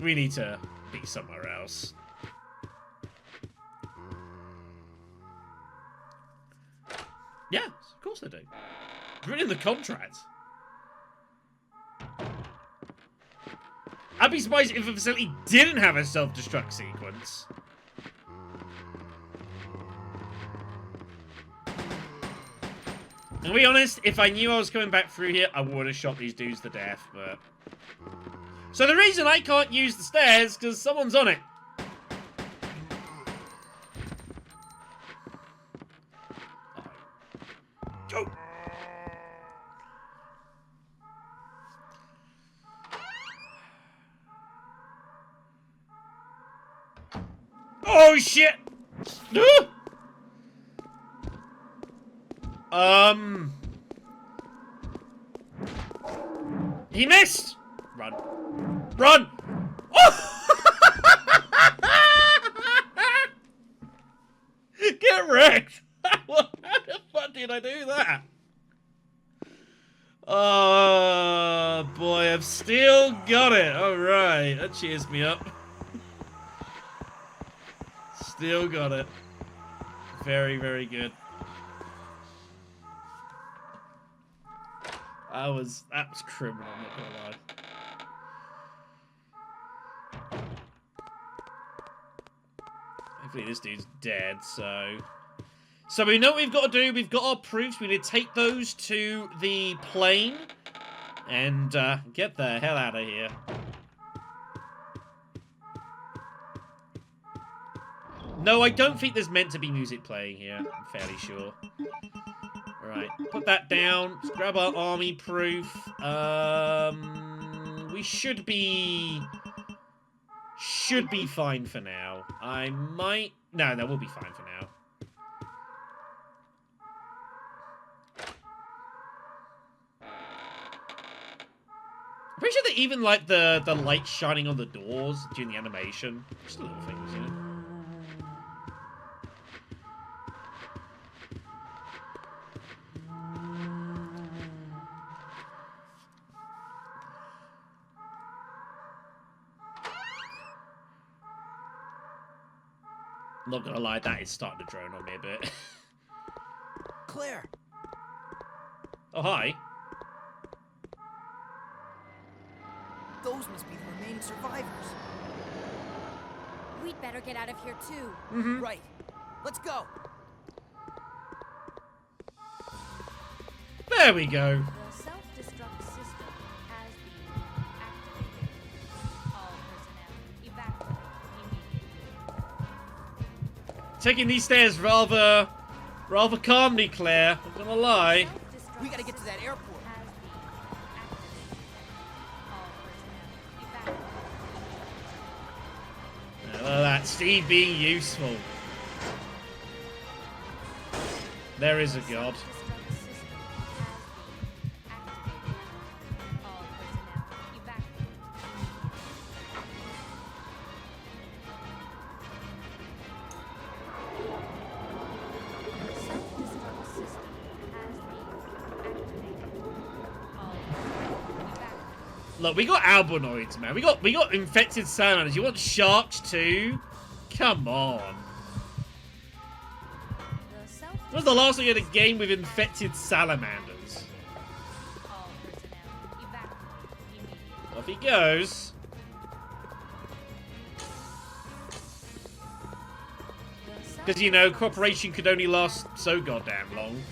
We need to be somewhere else. to do. It's written in the contract. I'd be surprised if a facility didn't have a self-destruct sequence. To be honest, if I knew I was coming back through here, I would have shot these dudes to death, but... So the reason I can't use the stairs, because someone's on it. Go! Oh, shit! He missed! Run. Run! Oh! Get wrecked! How the fuck did I do that? Oh, boy, I've still got it. Alright, that cheers me up. Still got it. Very, very good. That was criminal, I'm not gonna lie. Hopefully this dude's dead, so... So we know what we've got to do. We've got our proofs. We need to take those to the plane. And get the hell out of here. No, I don't think there's meant to be music playing here. I'm fairly sure. Alright, put that down. Let's grab our army proof. We should be fine for now. I might... No, we'll be fine for now. I'm pretty sure that even, like, the light shining on the doors during the animation. Just little things, you know? I'm not gonna lie, that is starting to drone on me a bit. Claire! Oh, hi. Those must be the remaining survivors. We'd better get out of here, too. Mm-hmm. Right. Let's go. There we go. The self-destruct system has been activated. All personnel evacuate immediately. Taking these stairs rather calmly, Claire. I'm gonna lie. We gotta get to that airport. Look at that, Steve being useful. There is a god. Look, we got albunoids, man. We got infected salamanders. You want sharks too? Come on. When's the last time you had a game with infected salamanders? Off he goes. Because, you know, cooperation could only last so goddamn long.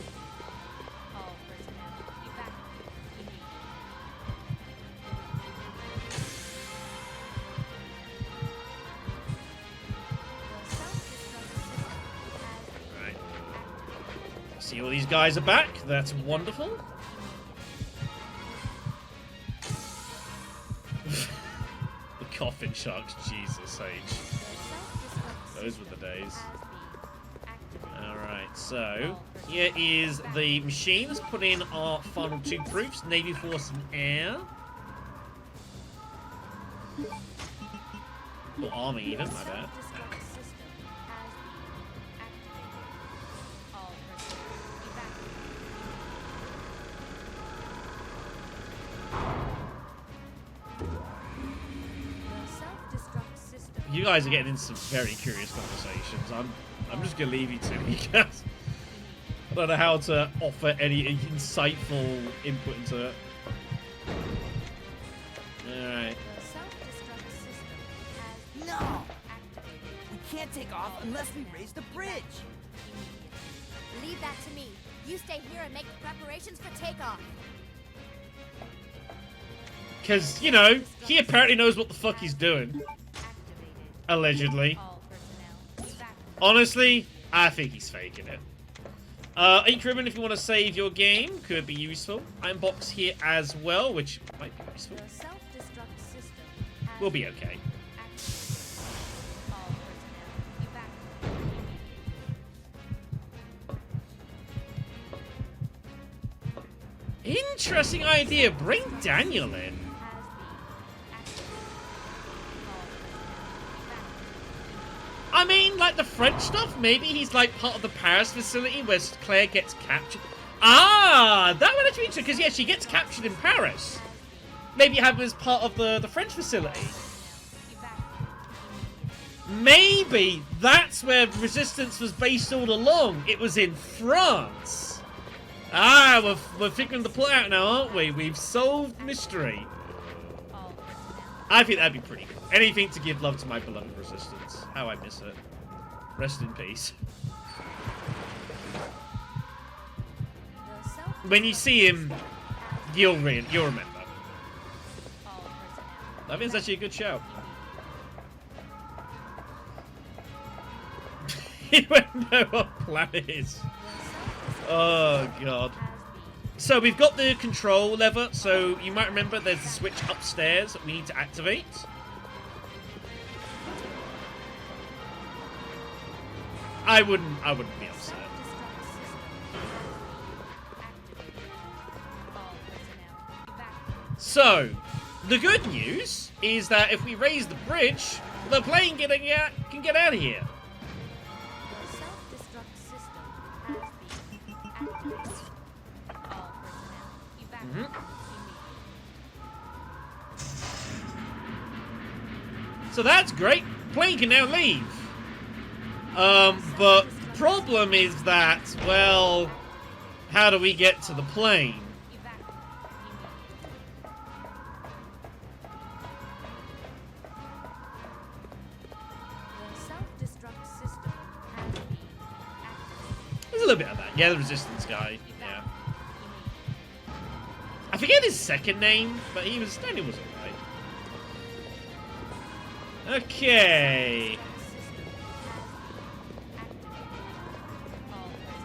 See, all these guys are back. That's wonderful. The coffin sharks, Jesus H. Those were the days. Alright, so here is the machine. Let's put in our final two proofs. Navy, Force, and Air. Or Army even, my bad. You guys are getting into some very curious conversations. I'm just gonna leave you to it, guys. don't know how to offer any insightful input into it. Alright. The self-destruct system has No! activated. We can't take off unless we raise the bridge. Leave that to me. You stay here and make preparations for takeoff. Because, you know, he apparently knows what the fuck he's doing. Activated. Allegedly. All personnel evacuate. Honestly, I think he's faking it. Ink Ribbon, if you want to save your game, could be useful. Ironbox here as well, which might be useful. The self-destruct system has We'll be okay. activated. All personnel evacuate immediately. Interesting idea. Bring Daniel in. Has been activated. All personnel evacuate. I mean, like the French stuff, maybe he's like part of the Paris facility where Claire gets captured. Ah, that would actually be interesting, because yeah, she gets captured in Paris. Maybe have him as part of the French facility. Maybe that's where Resistance was based all along. It was in France. Ah, we're figuring the plot out now, aren't we? We've solved mystery. All personnel. I think that'd be pretty cool. Anything to give love to my beloved Resistance. How I miss it. Rest in peace. The self When you see him, you'll remember. all personnel. I think it's actually a good show. He won't know what planet is. Oh god. So we've got the control lever, so you might remember there's the switch upstairs that we need to activate. I wouldn't be upset. So, the good news is that if we raise the bridge, the plane can get out of here. The self-destruct system has been activated. All personnel evacuate immediately. So that's great. Plane can now leave. But problem is that, well, how do we get to the plane? Evacuate immediately. The self-destruct system has been activated. There's a little bit of that. Yeah, the Resistance guy. Yeah. I forget his second name, but he was alright. Okay.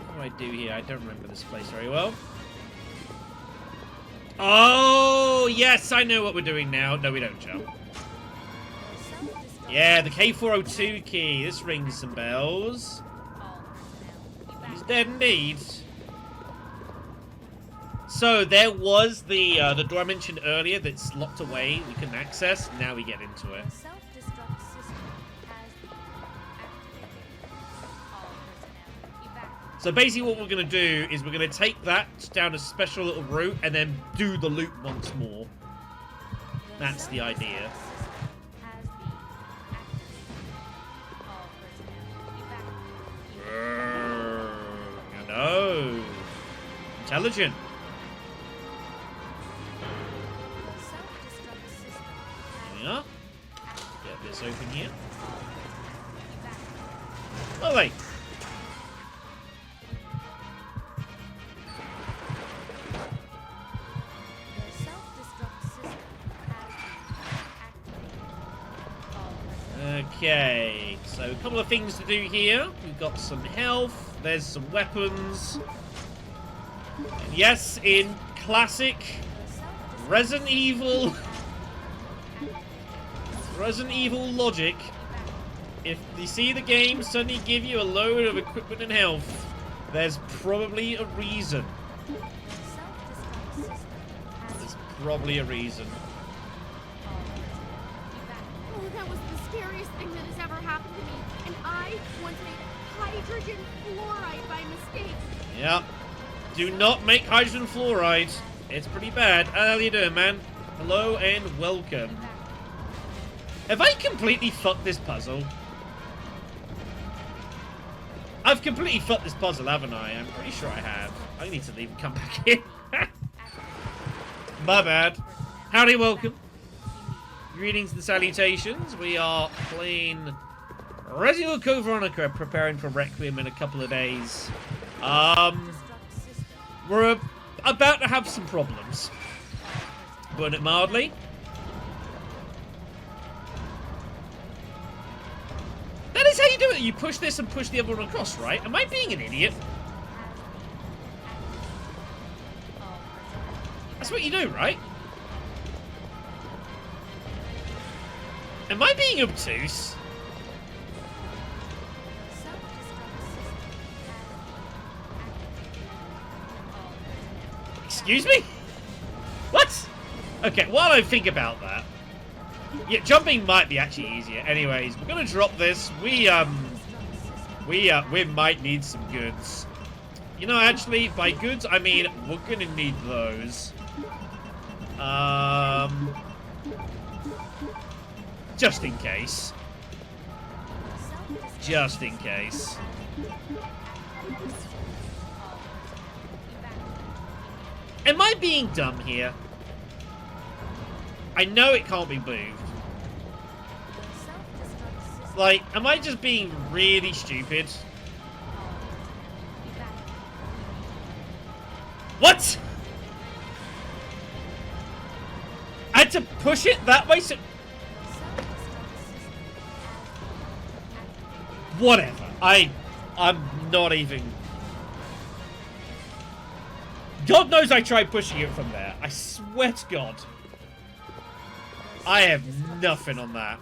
What do I do here? I don't remember this place very well. Oh, yes, I know what we're doing now. No, we don't jump. Yeah, the K402 key. This rings some bells. He's dead indeed. So there was the door I mentioned earlier that's locked away. We couldn't access. Now we get into it. The self-destruct system has been activated. All personnel evacuate. So basically what we're going to do is we're going to take that down a special little route and then do the loop once more. That's the idea. Has been activated. All personnel evacuate. No. Intelligent. The self-destruct system There we are. Get this open here. evacuate. Oh, wait. The self-destruct system has been activated. All personnel Okay. So a couple of things to do here. We've got some health. There's some weapons. And yes, in classic Resident Evil logic, if you see the game suddenly give you a load of equipment and health, there's probably a reason. self-destruct system has There's probably a reason. Oh, that was the scariest thing that has ever happened to me. And I once made hydrogen fluoride by mistake. Yep. Do not make hydrogen fluoride. It's pretty bad. How you doing, man? Hello and welcome. Have I completely fucked this puzzle? I've completely fucked this puzzle, haven't I? I'm pretty sure I have. I need to leave and come back in. My bad. Howdy, welcome. Greetings and salutations. We are playing Resident Evil Code Veronica, preparing for Requiem in a couple of days. We're about to have some problems. Putting it mildly. That is how you do it. You push this and push the other one across, right? Am I being an idiot? That's what you do, right? Am I being obtuse? Excuse me? What? Okay, while I think about that. Yeah, jumping might be actually easier. Anyways, we're gonna drop this. We might need some goods. You know, actually, by goods, I mean we're gonna need those. Just in case. Just in case. Am I being dumb here? I know it can't be moved. Like, am I just being really stupid? What? I had to push it that way, so... Whatever. I'm not even... God knows I tried pushing it from there. I swear to God. I have nothing on that.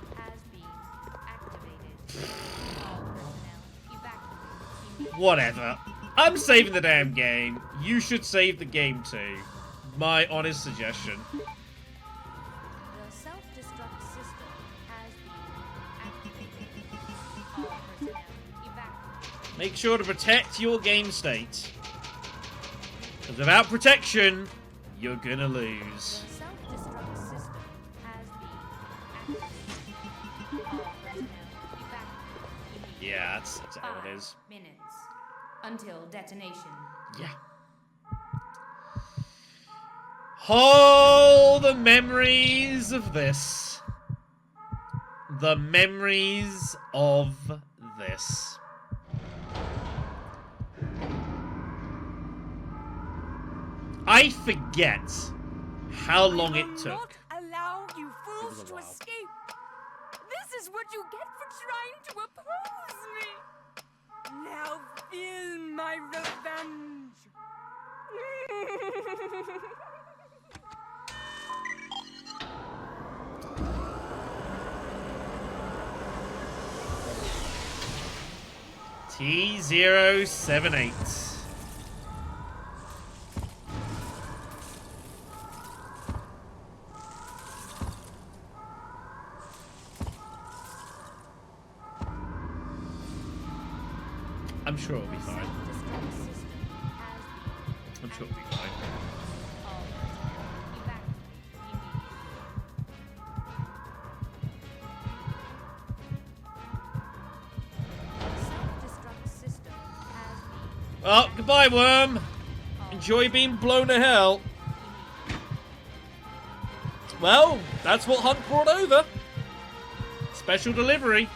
Whatever. I'm saving the damn game. You should save the game too. My honest suggestion. The self-destruct system has been activated. All personnel evacuate. Make sure to protect your game state. Because without protection, you're gonna lose. The self-destruct system has been activated. All personnel evacuate. Yeah, that's how it is. 5 minutes until detonation. Yeah. Oh, the memories of this. The memories of this. I forget how long it took. Not allow you fools was a to while. escape. This is what you get for trying to oppose me. Now feel my revenge. T078. I'm sure it'll be fine. Self-destruct system has been I'm sure it'll be fine. all personnel evacuate immediately. The self-destruct system has been Oh, goodbye, worm. Enjoy being blown to hell. Well, that's what Hunt brought over. Special delivery.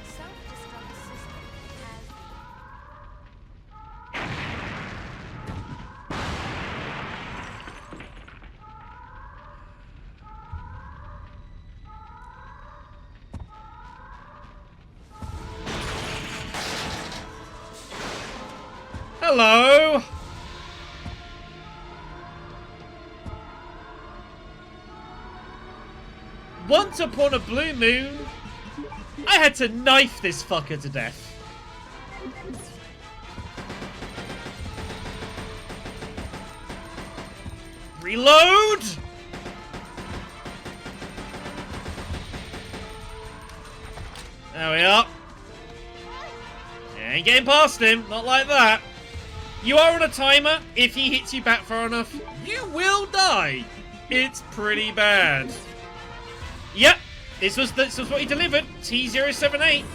the self-destruct system has been Hello. Once upon a blue moon, I had to knife this fucker to death. Reload! There we are. Ain't getting past him, not like that. You are on a timer. If he hits you back far enough, you will die. It's pretty bad. Yep, this was what he delivered. T078.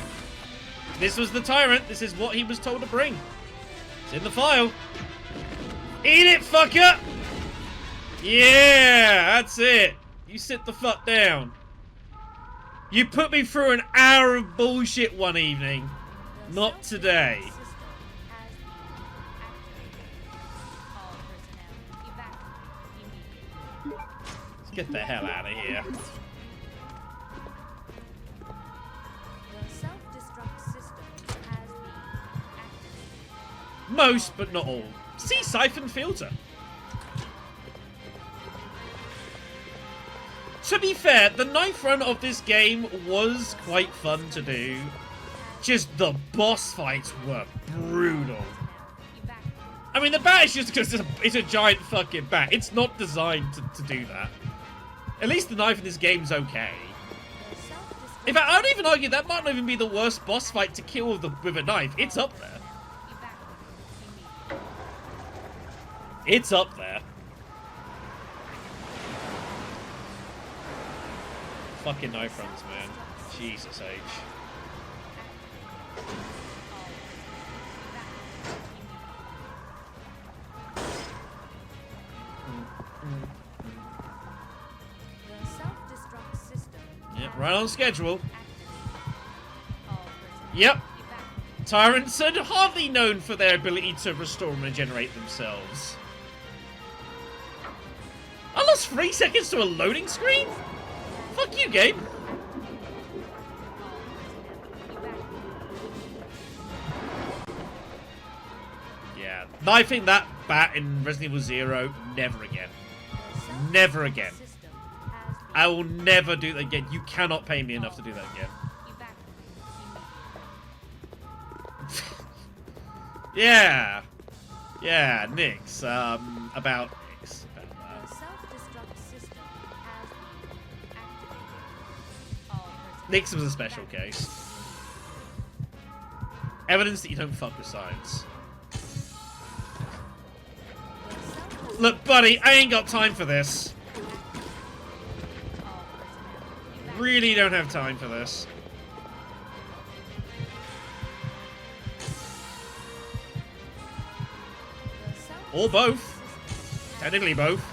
This was the tyrant. This is what he was told to bring. It's in the file. Eat it, fucker! Yeah, that's it. You sit the fuck down. You put me through an hour of bullshit one evening. Not today. Let's get the hell out of here. Most, but not all. See siphon filter. To be fair, the knife run of this game was quite fun to do. Just the boss fights were brutal. I mean, the bat is just because it's a giant fucking bat. It's not designed to do that. At least the knife in this game's okay. In fact, I would even argue that might not even be the worst boss fight to kill with a knife. It's up there. It's up there. Fucking knife runs, man. Jesus H. Yep, right on schedule. Yep. Tyrants are hardly known for their ability to restore and regenerate themselves. I lost 3 seconds to a loading screen? Fuck you, game. Yeah, knifing that bat in Resident Evil 0, never again. Never again. I will never do that again. You cannot pay me enough to do that again. Yeah. Yeah, Nix. About Nix. Nix was a special case. Evidence that you don't fuck with science. Look, buddy, I ain't got time for this. Really don't have time for this. Or both. Technically both.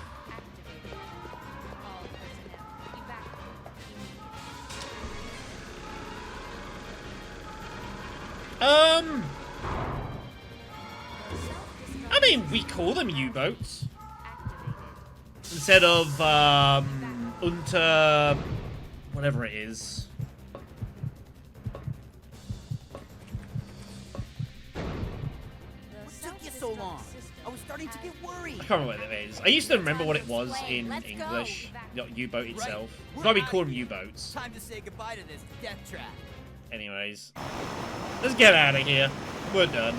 I mean, we call them U-boats. Instead of, unter... whatever it is. What took you so long? I was starting to get worried. I can't remember what it is. I used to remember what it was in English. Not U-boat itself. Why we call them U-boats. Time to say goodbye to this death trap. Anyways. Let's get out of here. We're done.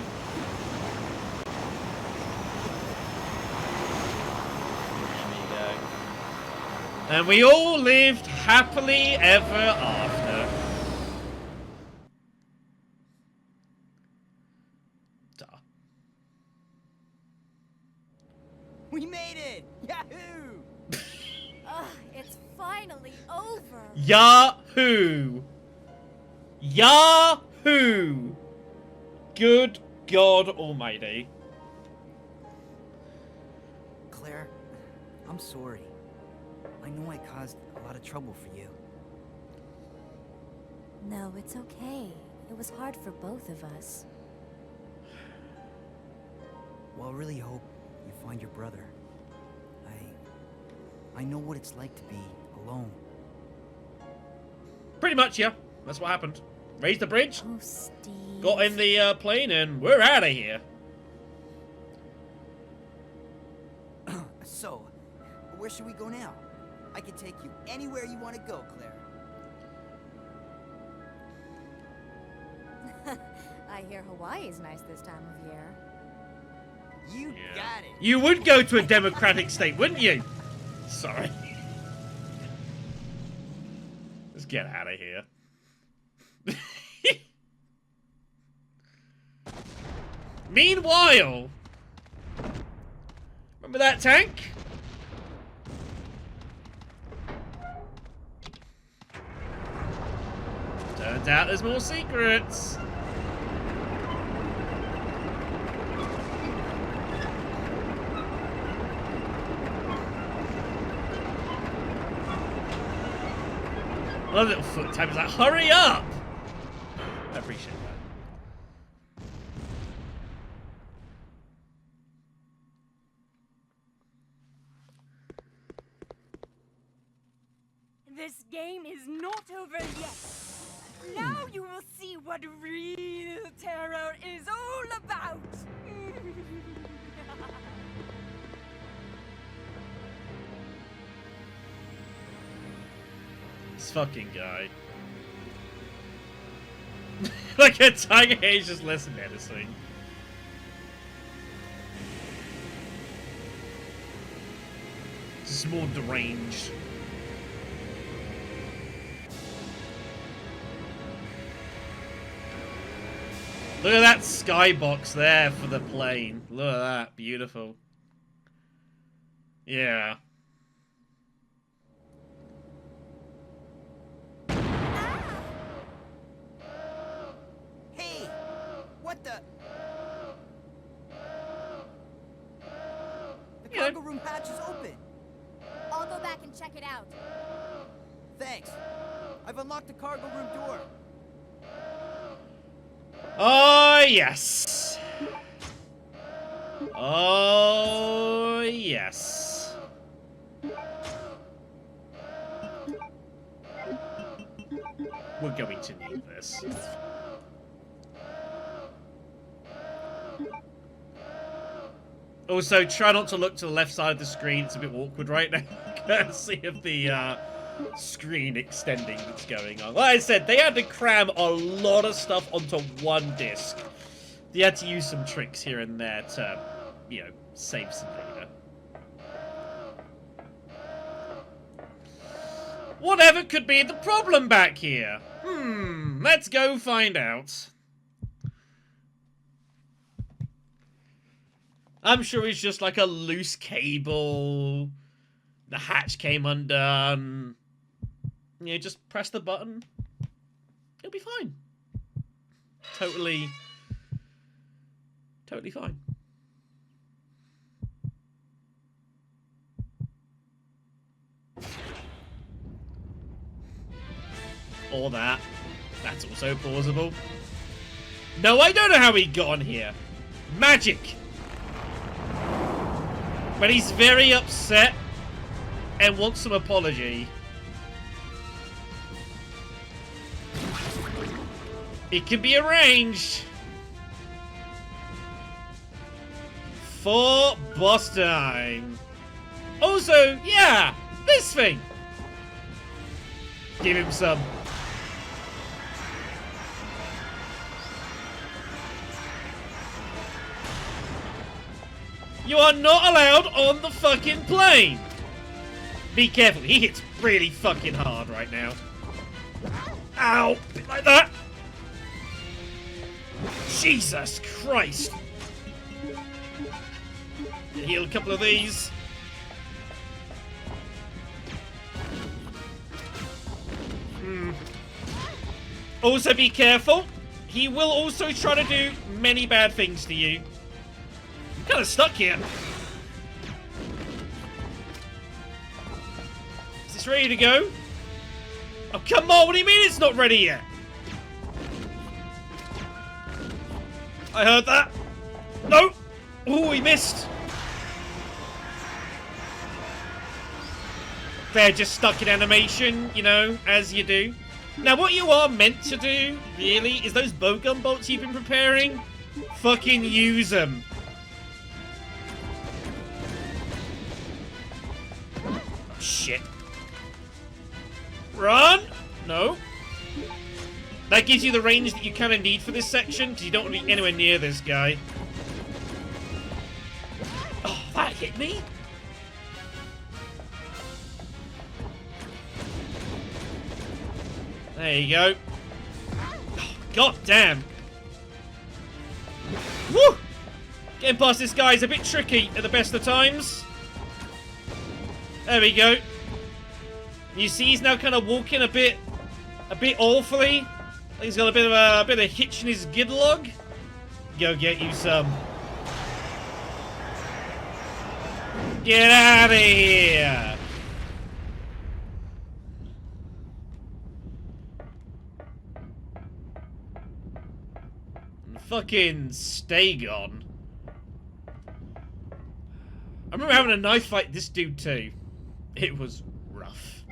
And we all lived happily ever after. Duh. We made it! Yahoo! Ugh, it's finally over. Yahoo! Yahoo! Good God Almighty. Claire, I'm sorry. I know I caused a lot of trouble for you. No, it's okay. It was hard for both of us. Well, I really hope you find your brother. I know what it's like to be alone. Pretty much, yeah. That's what happened. Raised the bridge, Oh, Steve. got in the plane, and we're out of here. So, where should we go now? I can take you anywhere you want to go, Claire. I hear Hawaii's nice this time of year. You got it. You would go to a democratic state, wouldn't you? Sorry. Let's get out of here. Meanwhile, remember that tank? Turns out there's more secrets. A little foot tap is like, hurry up! I appreciate that. This game is not over yet. Now you will see what real terror is all about. This fucking guy. Like a tiger hair is just less menacing. Just more deranged. Look at that skybox there for the plane. Look at that. Beautiful. Yeah. Hey! What the? The cargo room hatch is open. I'll go back and check it out. Thanks. I've unlocked the cargo room door. Oh, yes. Oh, yes. We're going to need this. Also, try not to look to the left side of the screen. It's a bit awkward right now. Courtesy of the screen extending that's going on. Like I said, they had to cram a lot of stuff onto one disc. They had to use some tricks here and there to, you know, save some data. Whatever could be the problem back here? Let's go find out. I'm sure it's just like a loose cable. The hatch came undone. You know, just press the button. It'll be fine. Totally fine. Or that. That's also plausible. No, I don't know how he got on here. Magic. But he's very upset and wants some apology. It can be arranged. For boss time. Also, yeah, this thing. Give him some. You are not allowed on the fucking plane. Be careful. He hits really fucking hard right now. Ow. Bit like that. Jesus Christ. Heal a couple of these. Also be careful. He will also try to do many bad things to you. I'm kind of stuck here. Is this ready to go? Oh, come on. What do you mean it's not ready yet? I heard that. No. Oh, he missed. They're just stuck in animation, you know, as you do. Now, what you are meant to do, really, is those bowgun bolts you've been preparing, fucking use them. Shit. Run! No. That gives you the range that you kind of need for this section, because you don't want to be anywhere near this guy. Oh, that hit me? There you go. Oh, God damn. Woo! Getting past this guy is a bit tricky at the best of times. There we go. You see he's now kind of walking a bit awfully. He's got a bit of a hitch in his gidlog. Go get you some. Get out of here. Fucking stay gone. I remember having a knife fight this dude too. It was rough.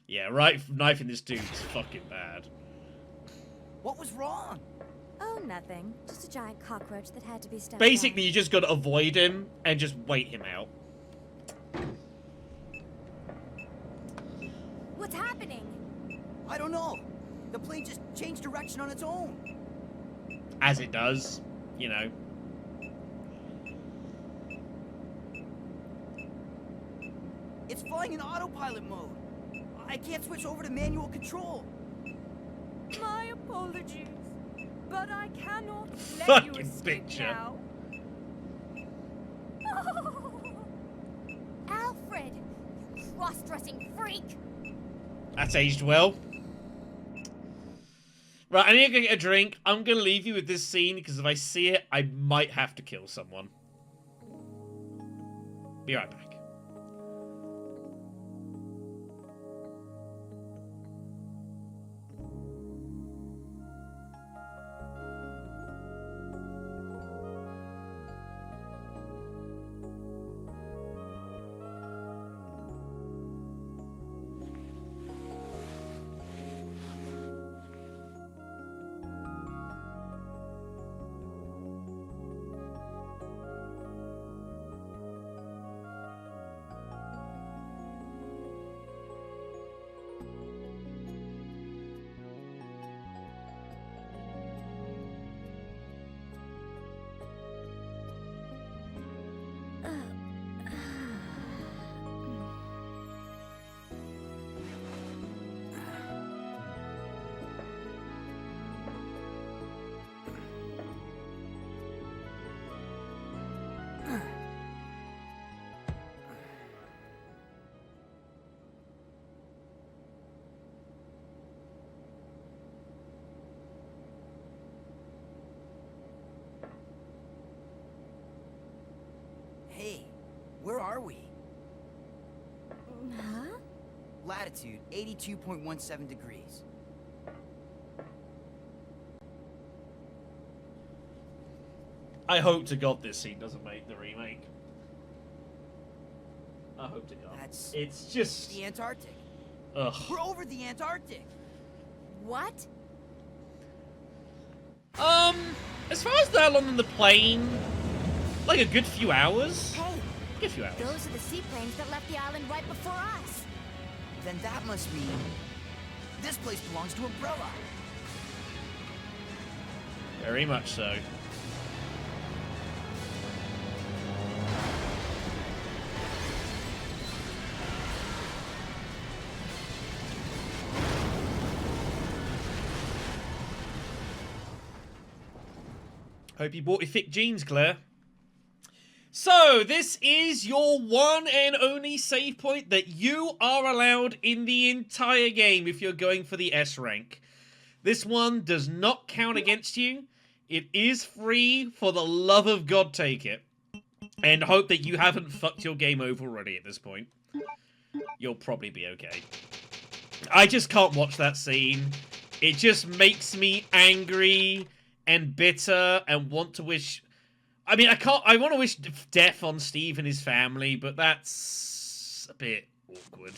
Yeah, right, knifing this dude is fucking bad. What was wrong? Oh, nothing. Just a giant cockroach that had to be stepped Basically, you just gotta avoid him and just wait him out. What's happening? I don't know. The plane just changed direction on its own. As it does, you know. It's flying in autopilot mode. I can't switch over to manual control. My apologies, but I cannot let Fucking you escape picture. now. Alfred! You cross-dressing freak! That's aged well. Right, I need to go get a drink. I'm gonna leave you with this scene because if I see it, I might have to kill someone. Be right back. Hey, where are we? Huh? Latitude 82.17 degrees. I hope to God this scene doesn't make the remake. I hope to God. It's just the Antarctic. Ugh. We're over the Antarctic. What? As far as that long on the plane, like a good few hours. Hey, Good few hours. those are the seaplanes that left the island right before us. Then that must mean this place belongs to Umbrella. Very much so. Hope you bought your thick jeans, Claire. So, this is your one and only save point that you are allowed in the entire game if you're going for the S rank. This one does not count against you. It is free. For the love of God, take it. And hope that you haven't fucked your game over already at this point. You'll probably be okay. I just can't watch that scene. It just makes me angry and bitter and want to wish... I mean, I want to wish death on Steve and his family, but that's a bit awkward.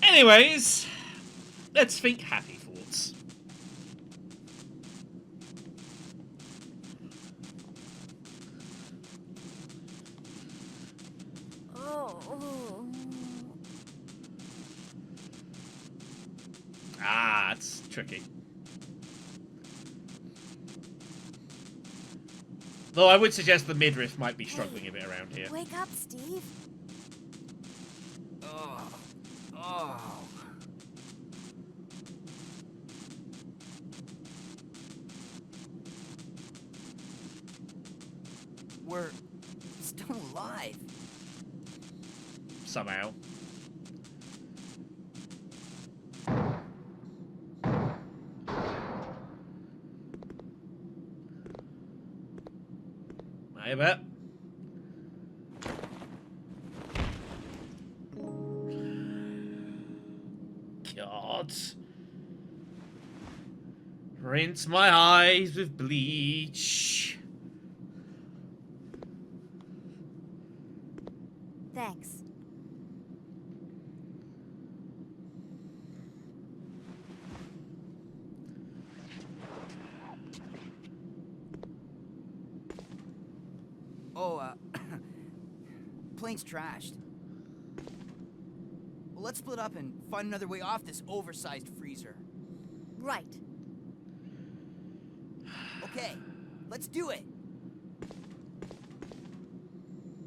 Anyways, let's think happy thoughts. Oh. Ah, it's tricky. Though I would suggest the midriff might be struggling a bit around here. Wake up, Steve. Oh. We're still alive. Somehow. I bet. God. Rinse my eyes with bleach. Thanks. Oh, plane's trashed. Well, let's split up and find another way off this oversized freezer. Right. Okay, let's do it.